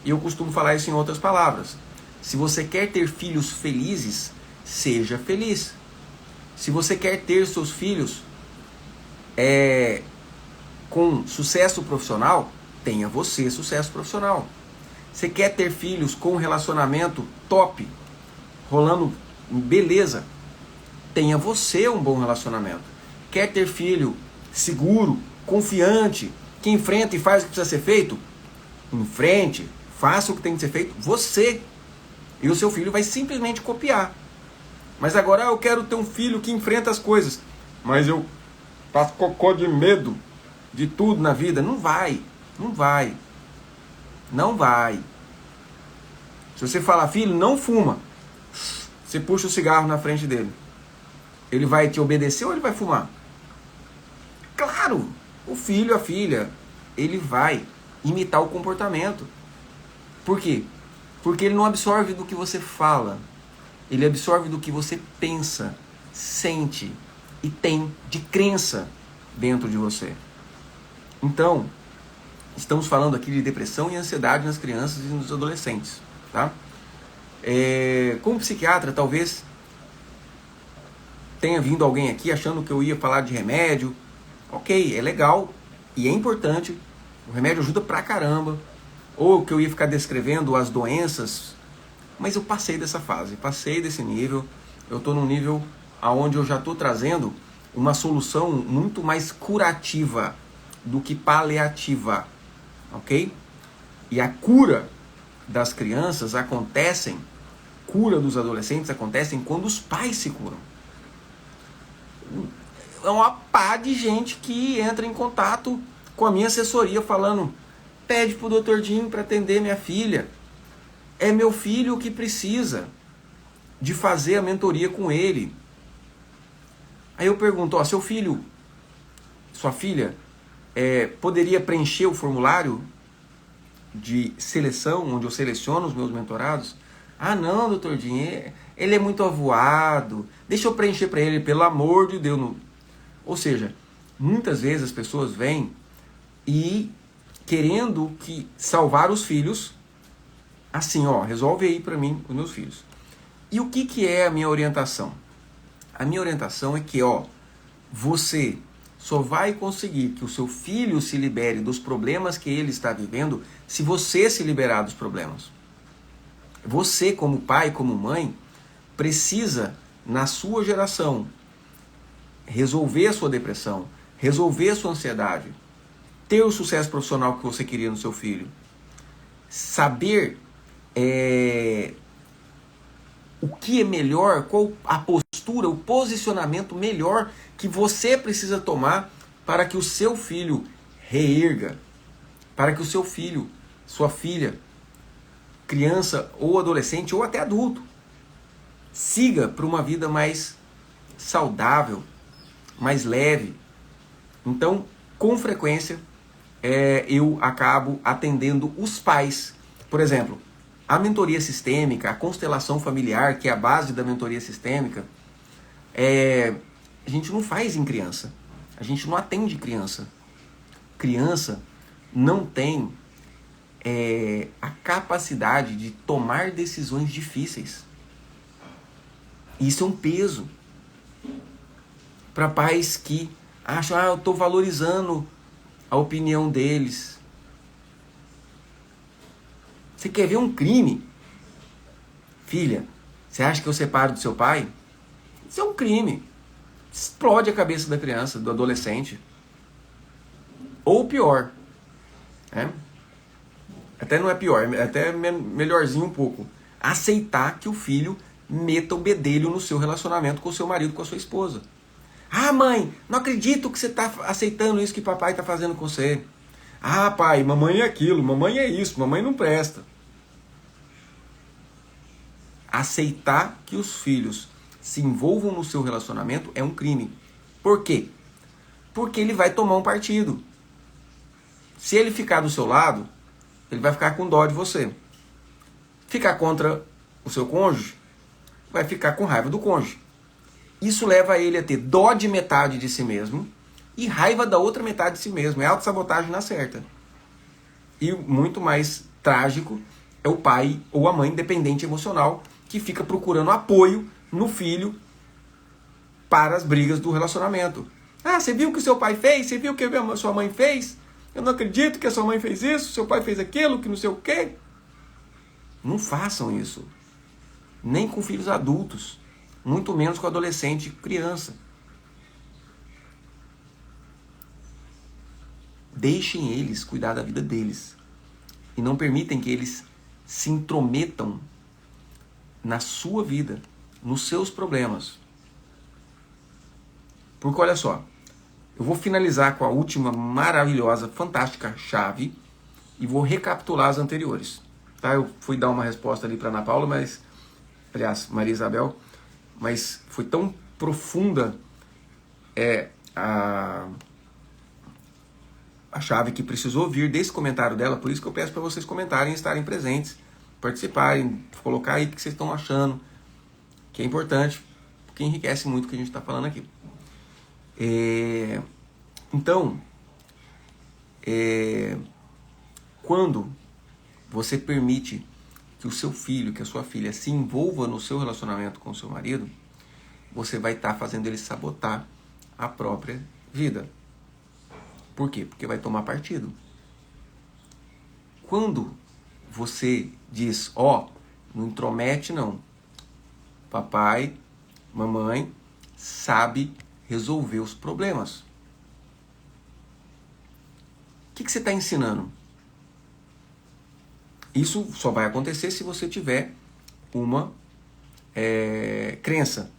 E eu costumo falar isso em outras palavras. Se você quer ter filhos felizes, seja feliz. Se você quer ter seus filhos com sucesso profissional, tenha você sucesso profissional. Você quer ter filhos com um relacionamento top, rolando beleza, tenha você um bom relacionamento. Quer ter filho seguro, confiante, que enfrenta e faz o que precisa ser feito? Enfrente, faça o que tem que ser feito você. E o seu filho vai simplesmente copiar. Mas agora eu quero ter um filho que enfrenta as coisas. Mas eu faço cocô de medo de tudo na vida. Não vai. Não vai. Não vai. Se você falar, filho, não fuma, você puxa o cigarro na frente dele. Ele vai te obedecer ou ele vai fumar? Claro, o filho, a filha, ele vai imitar o comportamento. Por quê? Porque ele não absorve do que você fala. Ele absorve do que você pensa, sente e tem de crença dentro de você. Então, estamos falando aqui de depressão e ansiedade nas crianças e nos adolescentes. Tá? Como psiquiatra, talvez tenha vindo alguém aqui achando que eu ia falar de remédio. Ok, é legal e é importante. O remédio ajuda pra caramba. Ou que eu ia ficar descrevendo as doenças. Mas eu passei dessa fase, passei desse nível. Eu estou num nível onde eu já estou trazendo uma solução muito mais curativa do que paliativa. Ok? E a cura das crianças cura dos adolescentes acontecem quando os pais se curam. É uma pá de gente que entra em contato com a minha assessoria falando, pede pro Dr. Dinho para atender minha filha. É meu filho que precisa de fazer a mentoria com ele. Aí eu pergunto, seu filho, sua filha, poderia preencher o formulário de seleção, onde eu seleciono os meus mentorados? Não, doutor Dinho, ele é muito avoado, deixa eu preencher para ele, pelo amor de Deus. Ou seja, muitas vezes as pessoas vêm e querendo salvar os filhos, assim, resolve aí para mim os meus filhos. E o que é a minha orientação? A minha orientação é que, você só vai conseguir que o seu filho se libere dos problemas que ele está vivendo se você se liberar dos problemas. Você, como pai, como mãe, precisa, na sua geração, resolver a sua depressão, resolver a sua ansiedade, ter o sucesso profissional que você queria no seu filho, saber o que é melhor, qual a postura, o posicionamento melhor que você precisa tomar para que o seu filho reerga, para que o seu filho, sua filha, criança ou adolescente ou até adulto, siga para uma vida mais saudável, mais leve. Então, com frequência, eu acabo atendendo os pais. Por exemplo, a mentoria sistêmica, a constelação familiar, que é a base da mentoria sistêmica, a gente não faz em criança. A gente não atende criança. Criança não tem a capacidade de tomar decisões difíceis. Isso é um peso para pais que acham, eu estou valorizando a opinião deles. Você quer ver um crime? Filha, você acha que eu separo do seu pai? Isso é um crime. Explode a cabeça da criança, do adolescente. Ou pior. Até não é pior, é até melhorzinho um pouco. Aceitar que o filho meta o bedelho no seu relacionamento com o seu marido, com a sua esposa. Mãe, não acredito que você está aceitando isso que papai está fazendo com você. Pai, mamãe é aquilo, mamãe é isso, mamãe não presta. Aceitar que os filhos se envolvam no seu relacionamento é um crime. Por quê? Porque ele vai tomar um partido. Se ele ficar do seu lado, ele vai ficar com dó de você. Ficar contra o seu cônjuge, vai ficar com raiva do cônjuge. Isso leva ele a ter dó de metade de si mesmo e raiva da outra metade de si mesmo. É autossabotagem na certa. E muito mais trágico é o pai ou a mãe dependente emocional que fica procurando apoio no filho para as brigas do relacionamento. Você viu o que o seu pai fez? Você viu o que a sua mãe fez? Eu não acredito que a sua mãe fez isso, seu pai fez aquilo, que não sei o quê. Não façam isso. Nem com filhos adultos. Muito menos com adolescente e criança. Deixem eles cuidar da vida deles. E não permitem que eles se intrometam na sua vida, nos seus problemas. Porque olha só, eu vou finalizar com a última maravilhosa, fantástica chave e vou recapitular as anteriores. Tá? Eu fui dar uma resposta ali para Ana Paula, mas, aliás, Maria Isabel, mas foi tão profunda a chave que precisou vir desse comentário dela, por isso que eu peço para vocês comentarem, estarem presentes, participarem, colocar aí o que vocês estão achando, que é importante, porque enriquece muito o que a gente está falando aqui. Então, quando você permite que o seu filho, que a sua filha se envolva no seu relacionamento com o seu marido, você vai estar fazendo ele sabotar a própria vida. Por quê? Porque vai tomar partido. Quando você diz, não intromete não, papai, mamãe sabe resolver os problemas. O que você está ensinando? Isso só vai acontecer se você tiver uma crença.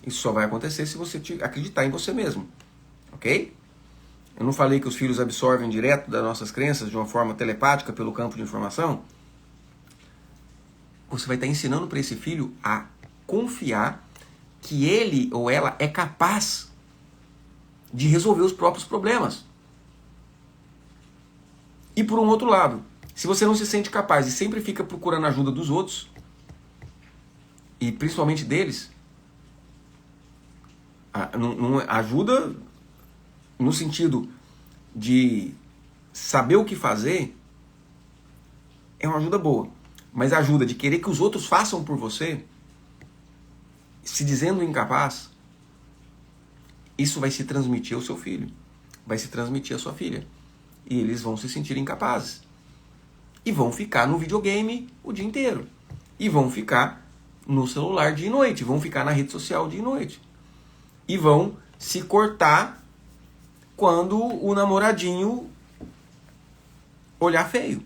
Isso só vai acontecer se você acreditar em você mesmo. Ok? Eu não falei que os filhos absorvem direto das nossas crenças de uma forma telepática pelo campo de informação? Você vai estar ensinando para esse filho a confiar que ele ou ela é capaz de resolver os próprios problemas. E por um outro lado, se você não se sente capaz e sempre fica procurando a ajuda dos outros, e principalmente deles, ajuda no sentido de saber o que fazer, é uma ajuda boa. Mas a ajuda de querer que os outros façam por você, se dizendo incapaz, isso vai se transmitir ao seu filho, vai se transmitir à sua filha. E eles vão se sentir incapazes. E vão ficar no videogame o dia inteiro. E vão ficar no celular dia e noite. Vão ficar na rede social dia e noite. E vão se cortar quando o namoradinho olhar feio.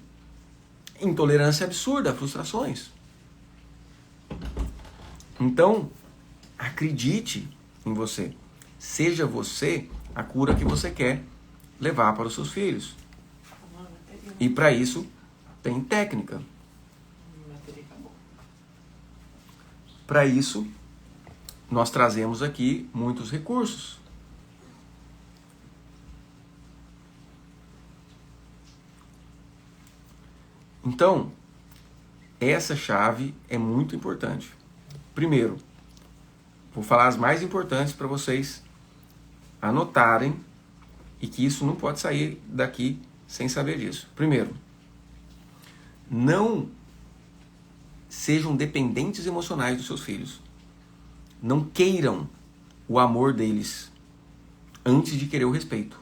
Intolerância absurda, frustrações. Então, acredite em você. Seja você a cura que você quer levar para os seus filhos. E para isso, tem técnica. Para isso, nós trazemos aqui muitos recursos. Então, essa chave é muito importante. Primeiro, vou falar as mais importantes para vocês anotarem e que isso não pode sair daqui sem saber disso. Primeiro, não sejam dependentes emocionais dos seus filhos. Não queiram o amor deles antes de querer o respeito.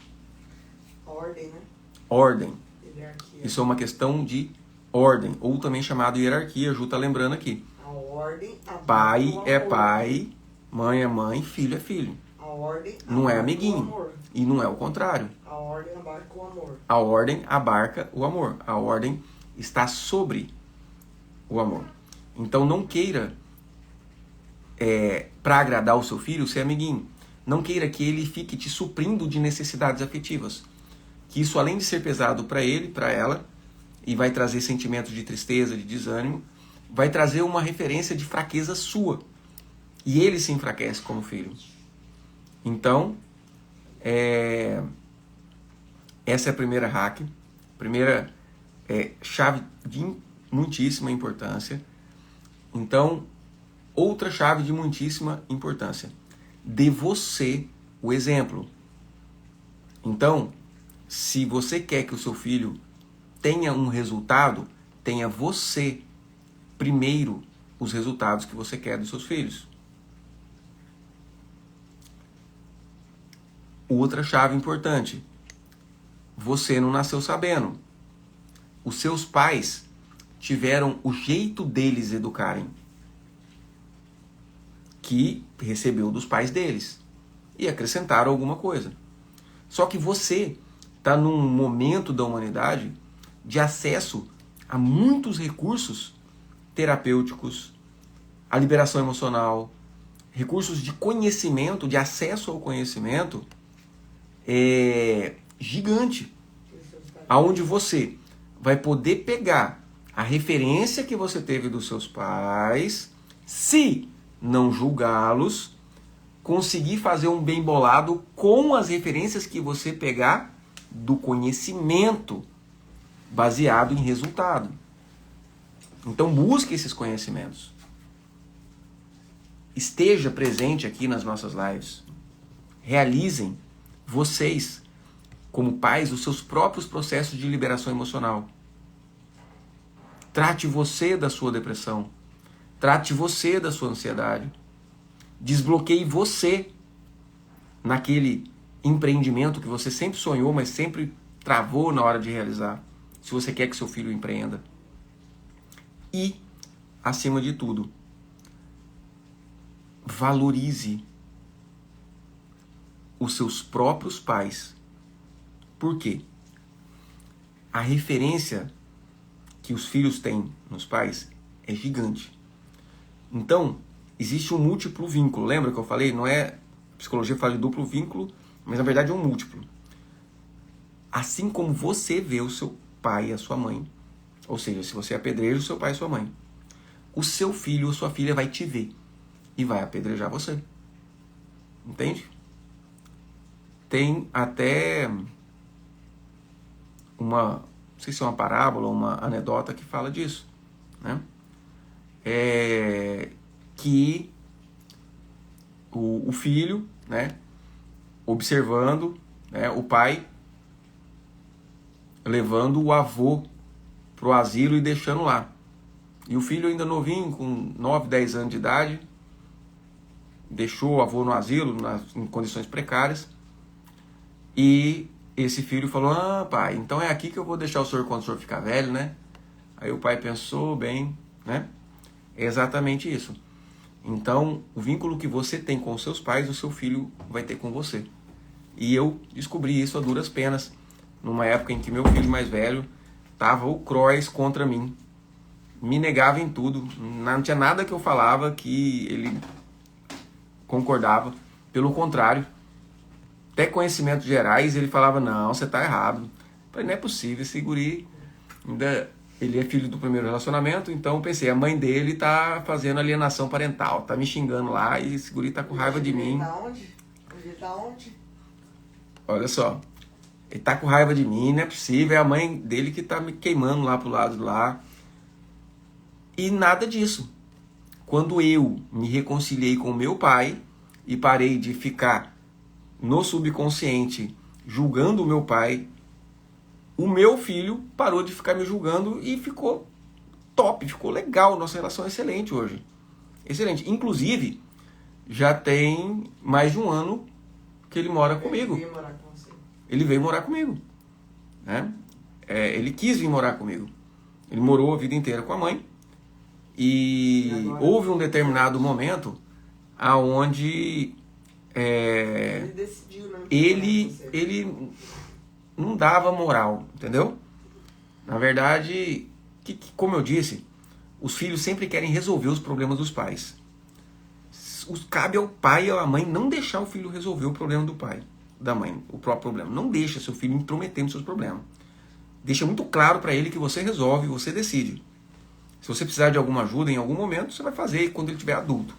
Ordem, né? Ordem. Hierarquia. Isso é uma questão de ordem, ou também chamado hierarquia, a Ju tá lembrando aqui. A ordem, Pai é pai, mãe é mãe, filho é filho. A ordem Não é amiguinho. o amor. E não é o contrário. A ordem abarca o amor. A ordem abarca o amor. A ordem está sobre o amor. Então não queira, para agradar o seu filho, ser amiguinho. Não queira que ele fique te suprindo de necessidades afetivas. Que isso, além de ser pesado para ele, para ela, e vai trazer sentimentos de tristeza, de desânimo, vai trazer uma referência de fraqueza sua. E ele se enfraquece como filho. Então, essa é a primeira hack, primeira chave de muitíssima importância. Então, outra chave de muitíssima importância. Dê você o exemplo. Então, se você quer que o seu filho tenha um resultado, tenha você primeiro os resultados que você quer dos seus filhos. Outra chave importante. Você não nasceu sabendo. Os seus pais tiveram o jeito deles educarem, que recebeu dos pais deles, e acrescentaram alguma coisa. Só que você está num momento da humanidade de acesso a muitos recursos terapêuticos, a liberação emocional, recursos de conhecimento, de acesso ao conhecimento, é gigante. Aonde você vai poder pegar a referência que você teve dos seus pais, se não julgá-los, conseguir fazer um bem bolado com as referências que você pegar do conhecimento baseado em resultado. Então busque esses conhecimentos. Esteja presente aqui nas nossas lives. Realizem vocês, como pais, os seus próprios processos de liberação emocional. Trate você da sua depressão. Trate você da sua ansiedade. Desbloqueie você naquele empreendimento que você sempre sonhou, mas sempre travou na hora de realizar. Se você quer que seu filho empreenda. E, acima de tudo, valorize os seus próprios pais. Por quê? A referência que os filhos têm nos pais é gigante. Então, existe um múltiplo vínculo. Lembra que eu falei? Não é psicologia fala de duplo vínculo, mas na verdade é um múltiplo. Assim como você vê o seu pai e a sua mãe, ou seja, se você é pedreiro, seu pai e sua mãe, o seu filho ou sua filha vai te ver e vai apedrejar você. Entende? Tem até não sei se é uma parábola ou uma anedota que fala disso, né? Que o filho, né, observando, né, o pai levando o avô pro asilo e deixando lá. E o filho ainda novinho, com 9, 10 anos de idade, deixou o avô no asilo, em condições precárias. E esse filho falou: ah, pai, então é aqui que eu vou deixar o senhor quando o senhor ficar velho, né? Aí o pai pensou bem, né? É exatamente isso. Então, o vínculo que você tem com os seus pais, o seu filho vai ter com você. E eu descobri isso a duras penas, numa época em que meu filho mais velho tava o cross contra mim. Me negava em tudo. Não tinha nada que eu falava que ele concordava. Pelo contrário, até conhecimentos gerais ele falava: não, você tá errado. Eu falei: não é possível, esse guri ainda... Ele é filho do primeiro relacionamento, então eu pensei, a mãe dele tá fazendo alienação parental, tá me xingando lá e esse guri tá com raiva de mim. Ele tá onde? Olha só, ele tá com raiva de mim, não é possível, é a mãe dele que tá me queimando lá pro lado de lá. E nada disso. Quando eu me reconciliei com meu pai e parei de ficar no subconsciente julgando o meu pai, o meu filho parou de ficar me julgando e ficou top, ficou legal. Nossa relação é excelente hoje. Excelente. Inclusive, já tem mais de um ano que ele mora comigo. Ele veio morar com você. Ele veio morar comigo. Né? Ele quis vir morar comigo. Ele morou a vida inteira com a mãe. E houve um determinado momento aonde ele decidiu, né? ele não dava moral, entendeu? Na verdade, como eu disse, os filhos sempre querem resolver os problemas dos pais. Cabe ao pai e à mãe não deixar o filho resolver o problema do pai, da mãe, o próprio problema. Não deixa seu filho intrometer nos seus problemas. Deixa muito claro para ele que você resolve, você decide. Se você precisar de alguma ajuda em algum momento, você vai fazer quando ele estiver adulto.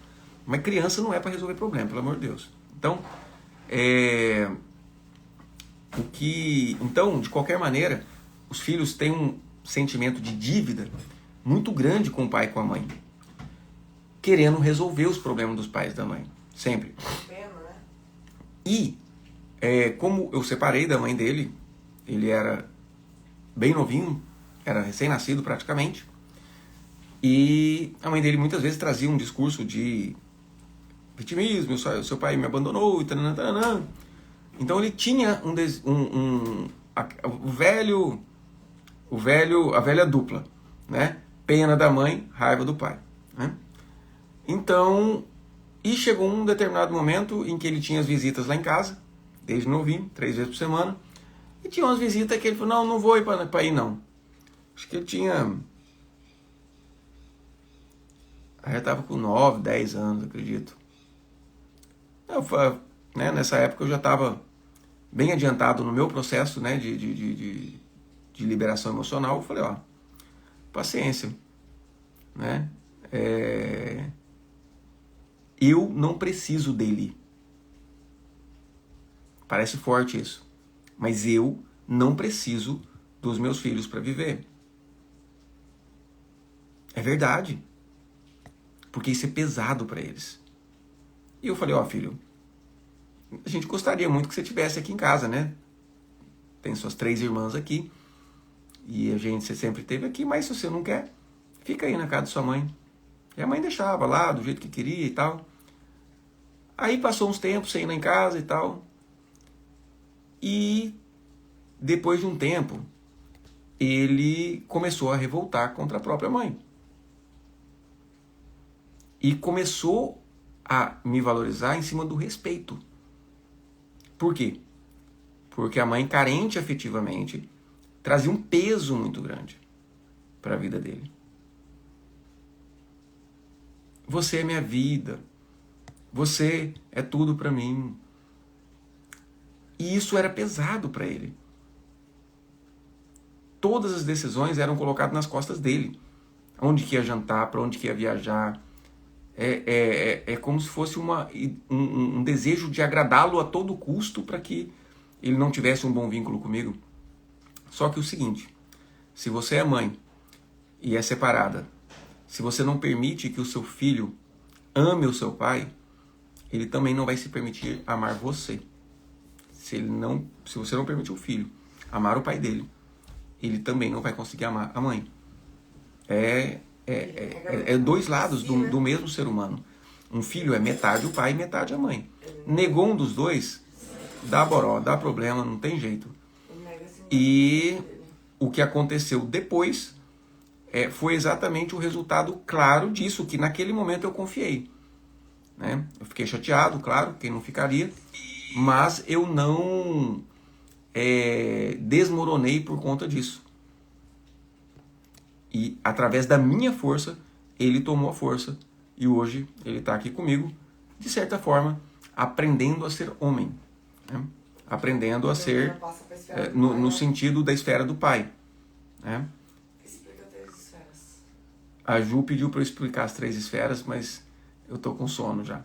Mas criança não é para resolver problema, pelo amor de Deus. Então, Então, de qualquer maneira, os filhos têm um sentimento de dívida muito grande com o pai e com a mãe, querendo resolver os problemas dos pais e da mãe, sempre. Pena, né? E, como eu separei da mãe dele, ele era bem novinho, era recém-nascido praticamente, e a mãe dele muitas vezes trazia um discurso de vitimismo: seu pai me abandonou, e tananã. Então ele tinha a velha dupla, né? Pena da mãe, raiva do pai, né? Então, e chegou um determinado momento em que ele tinha as visitas lá em casa, desde novinho, 3 vezes por semana, e tinha umas visitas que ele falou: não vou ir para ir não. Acho que ele tinha Aí eu estava com 9, 10 anos, acredito. Né, nessa época eu já estava bem adiantado no meu processo, né, de liberação emocional. Eu falei, ó, paciência, né? Eu não preciso dele. Parece forte isso, mas eu não preciso dos meus filhos para viver. É verdade, porque isso é pesado para eles. E eu falei, ó, filho, a gente gostaria muito que você estivesse aqui em casa, né? Tem suas 3 irmãs aqui, e você sempre esteve aqui, mas se você não quer, fica aí na casa de sua mãe. E a mãe deixava lá, do jeito que queria e tal. Aí passou uns tempos sem ir lá em casa e tal. E depois de um tempo, ele começou a revoltar contra a própria mãe. E começou a me valorizar em cima do respeito. Por quê? Porque a mãe, carente afetivamente, trazia um peso muito grande para a vida dele. Você é minha vida. Você é tudo para mim. E isso era pesado para ele. Todas as decisões eram colocadas nas costas dele. Onde que ia jantar, para onde que ia viajar. É como se fosse um desejo de agradá-lo a todo custo para que ele não tivesse um bom vínculo comigo. Só que o seguinte, se você é mãe e é separada, se você não permite que o seu filho ame o seu pai, ele também não vai se permitir amar você. Se você não permite o filho amar o pai dele, ele também não vai conseguir amar a mãe. É dois lados do mesmo ser humano. Um filho é metade o pai e metade a mãe. Negou um dos dois, dá boró, dá problema, não tem jeito. E o que aconteceu depois foi exatamente o resultado claro disso, que naquele momento eu confiei. Né? Eu fiquei chateado, claro, quem não ficaria, mas eu não desmoronei por conta disso. E através da minha força, ele tomou a força. E hoje ele está aqui comigo, de certa forma, aprendendo a ser homem. Né? Aprendendo a ser no sentido da esfera do pai. Né? Explica 3 esferas. A Ju pediu para eu explicar as 3 esferas, mas eu tô com sono já.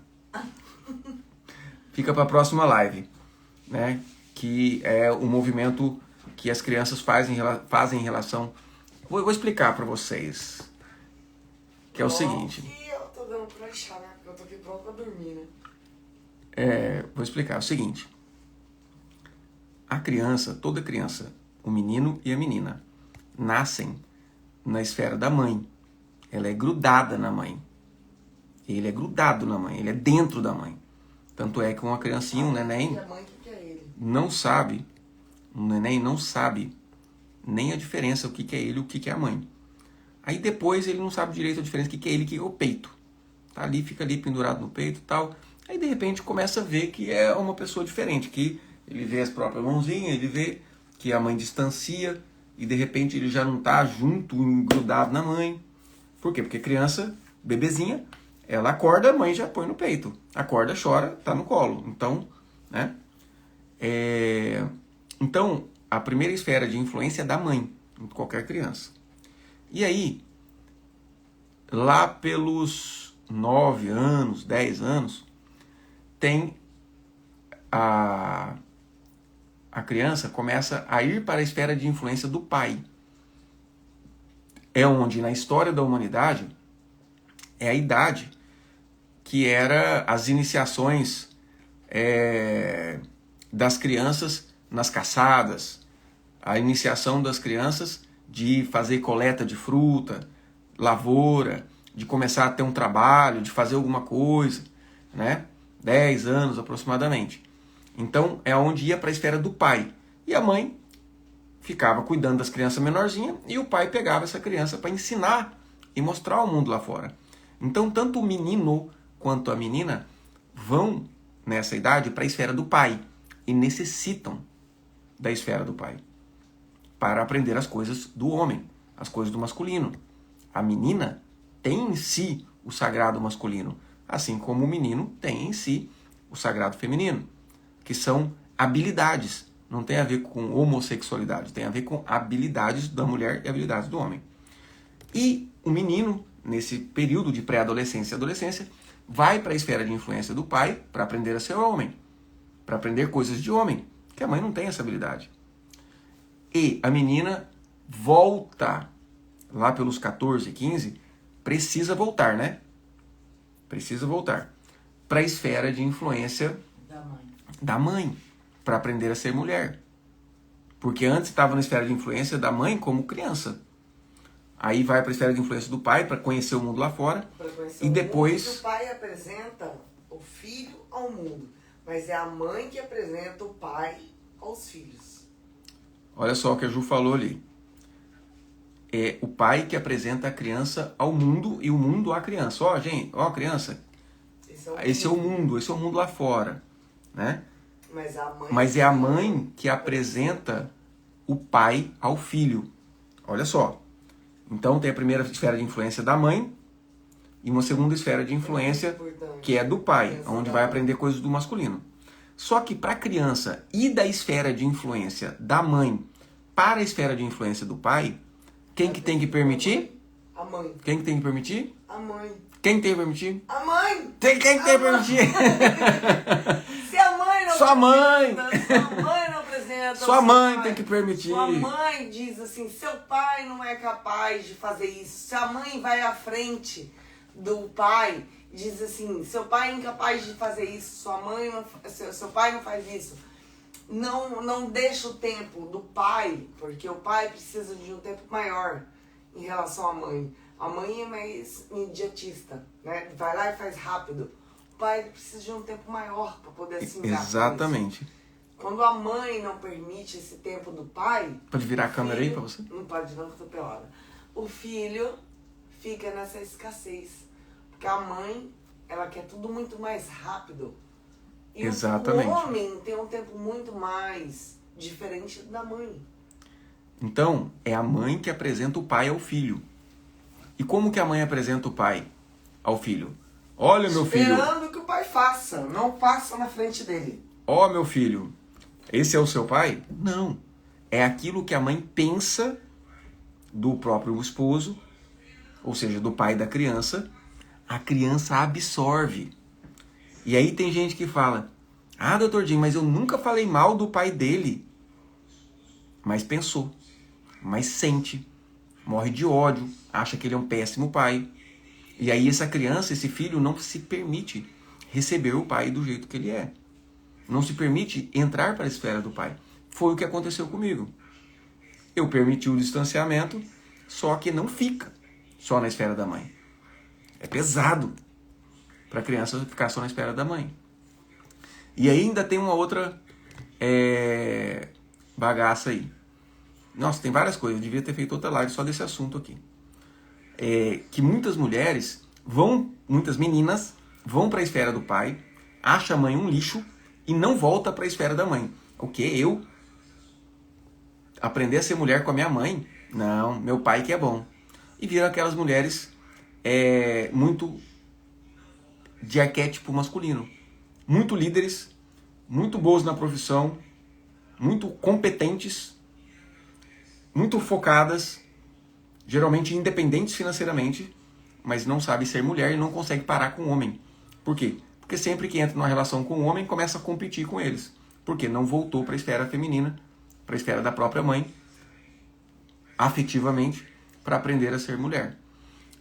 Fica para a próxima live. Né? Que é o movimento que as crianças fazem em relação... Vou explicar para vocês. Que é o seguinte. E eu tô dando pra achar, né? Porque eu tô aqui pronto pra dormir, né? Vou explicar. É o seguinte. A criança, toda criança, o menino e a menina, nascem na esfera da mãe. Ela é grudada na mãe. Ele é grudado na mãe. Ele é dentro da mãe. Tanto é que uma criancinha, um neném, não sabe. Um neném não sabe nem a diferença, o que é ele e o que é a mãe. Aí depois ele não sabe direito a diferença, o que é ele e o que é o peito. Tá ali, fica ali pendurado no peito e tal. Aí de repente começa a ver que é uma pessoa diferente, que ele vê as próprias mãozinhas, ele vê que a mãe distancia e de repente ele já não tá junto, grudado na mãe. Por quê? Porque criança, bebezinha, ela acorda, a mãe já põe no peito. Acorda, chora, tá no colo. Então, né? Então, a primeira esfera de influência é da mãe, em qualquer criança. E aí, lá pelos 9 anos, 10 anos, tem a criança começa a ir para a esfera de influência do pai. É onde, na história da humanidade, é a idade que era as iniciações das crianças nas caçadas, a iniciação das crianças de fazer coleta de fruta, lavoura, de começar a ter um trabalho, de fazer alguma coisa, né? 10 anos aproximadamente. Então é onde ia para a esfera do pai. E a mãe ficava cuidando das crianças menorzinhas e o pai pegava essa criança para ensinar e mostrar o mundo lá fora. Então tanto o menino quanto a menina vão nessa idade para a esfera do pai e necessitam da esfera do pai para aprender as coisas do homem, as coisas do masculino. A menina tem em si o sagrado masculino, assim como o menino tem em si o sagrado feminino, que são habilidades. Não tem a ver com homossexualidade, tem a ver com habilidades da mulher e habilidades do homem. E o menino, nesse período de pré-adolescência e adolescência, vai para a esfera de influência do pai para aprender a ser homem, para aprender coisas de homem, que a mãe não tem essa habilidade. E a menina volta lá pelos 14, 15, precisa voltar, né? Precisa voltar para a esfera de influência da mãe, para aprender a ser mulher. Porque antes estava na esfera de influência da mãe como criança. Aí vai para a esfera de influência do pai para conhecer o mundo lá fora. E depois... O pai apresenta o filho ao mundo, mas é a mãe que apresenta o pai aos filhos. Olha só o que a Ju falou ali. É o pai que apresenta a criança ao mundo e o mundo à criança. Ó, gente, ó, criança, esse é o mundo lá fora, né? Mas é a mãe que apresenta o pai ao filho. Olha só. Então tem a primeira esfera de influência da mãe e uma segunda esfera de influência que é do pai, onde vai aprender coisas do masculino. Só que para a criança ir da esfera de influência da mãe para a esfera de influência do pai, quem que tem que permitir? A mãe. Quem que tem que permitir? A mãe. Quem tem que permitir? A mãe. Quem que tem que permitir? Se a mãe não Sua mãe. Sua mãe não apresenta. Sua mãe tem que permitir. Sua mãe diz assim, seu pai não é capaz de fazer isso. Se a mãe vai à frente do pai, diz assim, seu pai é incapaz de fazer isso, seu pai não faz isso. Não deixa o tempo do pai, porque o pai precisa de um tempo maior em relação à mãe. A mãe é mais imediatista, né? Vai lá e faz rápido. O pai precisa de um tempo maior para poder assimilar. Exatamente. Quando a mãe não permite esse tempo do pai... Pode virar a câmera aí para você? Não pode não, que eu tô pelada. O filho fica nessa escassez. Porque a mãe, ela quer tudo muito mais rápido. E exatamente. O homem tem um tempo muito mais diferente da mãe. Então, é a mãe que apresenta o pai ao filho. E como que a mãe apresenta o pai ao filho? Olha, meu filho... Esperando que o pai faça, não passa na frente dele. Ó, meu filho, esse é o seu pai? Não. É aquilo que a mãe pensa do próprio esposo, ou seja, do pai da criança, a criança absorve. E aí tem gente que fala, ah, doutor Jim, mas eu nunca falei mal do pai dele. Mas pensou, mas sente, morre de ódio, acha que ele é um péssimo pai. E aí essa criança, esse filho, não se permite receber o pai do jeito que ele é. Não se permite entrar para a esfera do pai. Foi o que aconteceu comigo. Eu permiti o distanciamento, só que não fica só na esfera da mãe. É pesado para a criança ficar só na esfera da mãe. E ainda tem uma outra bagaça aí. Nossa, tem várias coisas. Eu devia ter feito outra live só desse assunto aqui. Que muitas mulheres muitas meninas vão para a esfera do pai, acham a mãe um lixo e não volta para a esfera da mãe. O quê? Eu aprender a ser mulher com a minha mãe? Não, meu pai que é bom. E viram aquelas mulheres muito de arquétipo masculino. Muito líderes, muito boas na profissão, muito competentes, muito focadas, geralmente independentes financeiramente, mas não sabe ser mulher e não consegue parar com o homem. Por quê? Porque sempre que entra numa relação com o homem, começa a competir com eles. Porque não voltou para a esfera feminina, para a esfera da própria mãe, afetivamente, para aprender a ser mulher.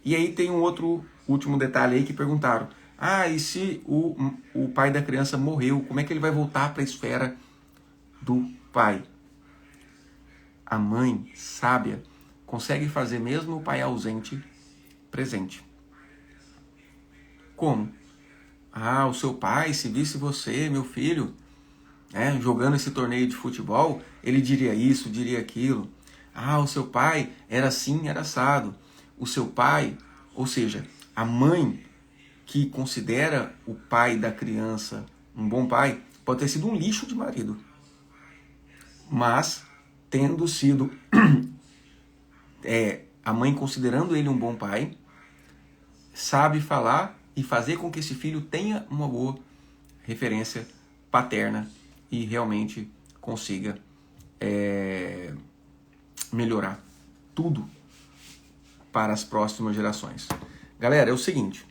E aí tem um outro último detalhe aí que perguntaram. Ah, e se o pai da criança morreu, como é que ele vai voltar para a esfera do pai? A mãe sábia consegue fazer mesmo o pai ausente presente. Como? Ah, o seu pai, se visse você, meu filho, jogando esse torneio de futebol, ele diria isso, diria aquilo. Ah, o seu pai era assim, era assado. O seu pai, ou seja, a mãe que considera o pai da criança um bom pai, pode ter sido um lixo de marido. Mas, tendo sido a mãe considerando ele um bom pai, sabe falar e fazer com que esse filho tenha uma boa referência paterna e realmente consiga melhorar tudo para as próximas gerações. Galera, é o seguinte,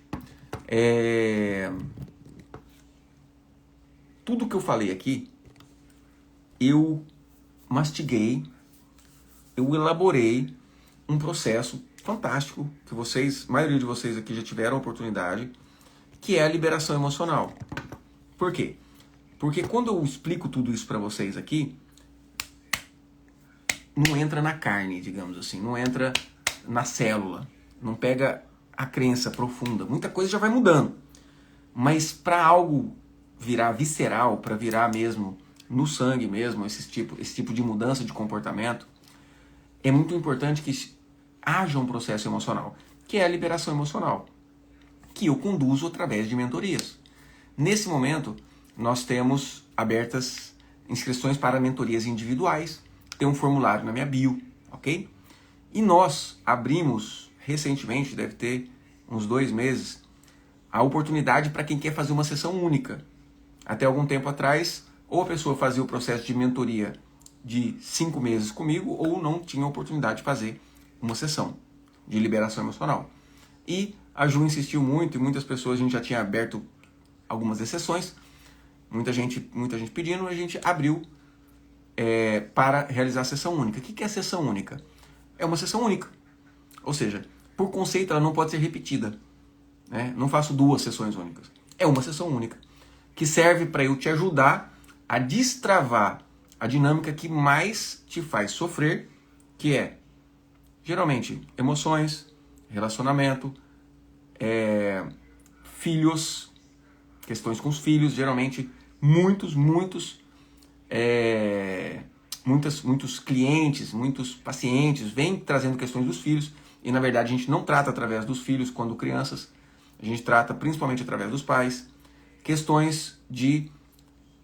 tudo que eu falei aqui, eu mastiguei, eu elaborei um processo fantástico que vocês, a maioria de vocês aqui já tiveram a oportunidade, que é a liberação emocional. Por quê? Porque quando eu explico tudo isso para vocês aqui, não entra na carne, digamos assim, não entra na célula, não pega a crença profunda. Muita coisa já vai mudando. Mas para algo virar visceral, para virar mesmo no sangue mesmo, esse tipo de mudança de comportamento, é muito importante que haja um processo emocional, que é a liberação emocional, que eu conduzo através de mentorias. Nesse momento, nós temos abertas inscrições para mentorias individuais, tem um formulário na minha bio, ok? E nós abrimos recentemente, deve ter uns 2 meses, a oportunidade para quem quer fazer uma sessão única. Até algum tempo atrás, ou a pessoa fazia o processo de mentoria de 5 meses comigo, ou não tinha a oportunidade de fazer uma sessão de liberação emocional. E a Ju insistiu muito, e muitas pessoas, a gente já tinha aberto algumas exceções, muita gente pedindo, a gente abriu para realizar a sessão única. O que é a sessão única? É uma sessão única. Ou seja, por conceito ela não pode ser repetida. Né? Não faço 2 sessões únicas. É uma sessão única. Que serve para eu te ajudar a destravar a dinâmica que mais te faz sofrer, que é, geralmente, emoções, relacionamento, filhos, questões com os filhos, geralmente muitos clientes, muitos pacientes vêm trazendo questões dos filhos e na verdade a gente não trata através dos filhos quando crianças, a gente trata principalmente através dos pais, questões de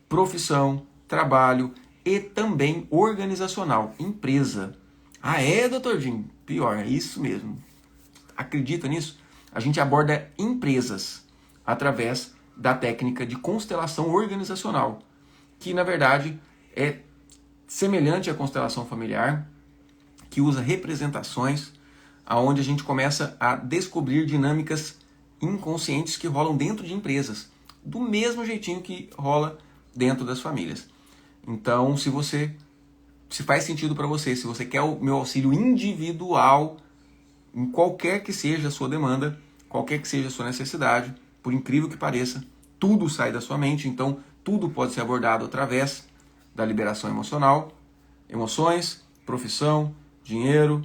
profissão, trabalho e também organizacional, empresa. Ah é, doutor Jim? Pior, é isso mesmo. Acredita nisso? A gente aborda empresas através da técnica de constelação organizacional, que na verdade é semelhante à constelação familiar, que usa representações, aonde a gente começa a descobrir dinâmicas inconscientes que rolam dentro de empresas, do mesmo jeitinho que rola dentro das famílias. Então, se faz sentido para você, se você quer o meu auxílio individual, em qualquer que seja a sua demanda, qualquer que seja a sua necessidade, por incrível que pareça, tudo sai da sua mente, então tudo pode ser abordado através da liberação emocional, emoções, profissão, dinheiro,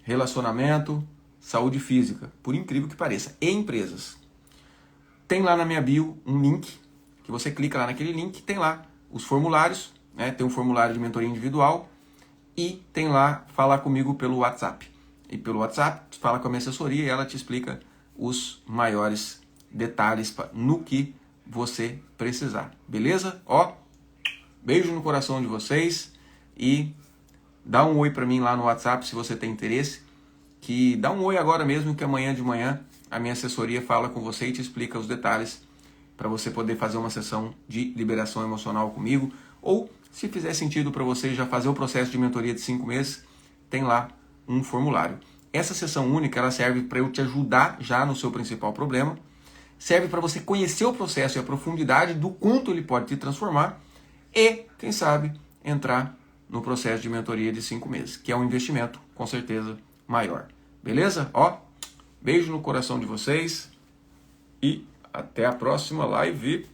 relacionamento, saúde física, por incrível que pareça, e empresas. Tem lá na minha bio um link, que você clica lá naquele link, tem lá os formulários, né? Tem um formulário de mentoria individual e tem lá falar comigo pelo WhatsApp. E pelo WhatsApp, fala com a minha assessoria e ela te explica os maiores detalhes no que você precisar. Beleza? Ó, beijo no coração de vocês e dá um oi para mim lá no WhatsApp se você tem interesse. Que dá um oi agora mesmo, que amanhã de manhã a minha assessoria fala com você e te explica os detalhes para você poder fazer uma sessão de liberação emocional comigo. Ou, se fizer sentido para você já fazer o processo de mentoria de 5 meses, tem lá um formulário. Essa sessão única ela serve para eu te ajudar já no seu principal problema, serve para você conhecer o processo e a profundidade do quanto ele pode te transformar e, quem sabe, entrar no processo de mentoria de 5 meses, que é um investimento, com certeza, maior. Beleza? Ó, beijo no coração de vocês e até a próxima live.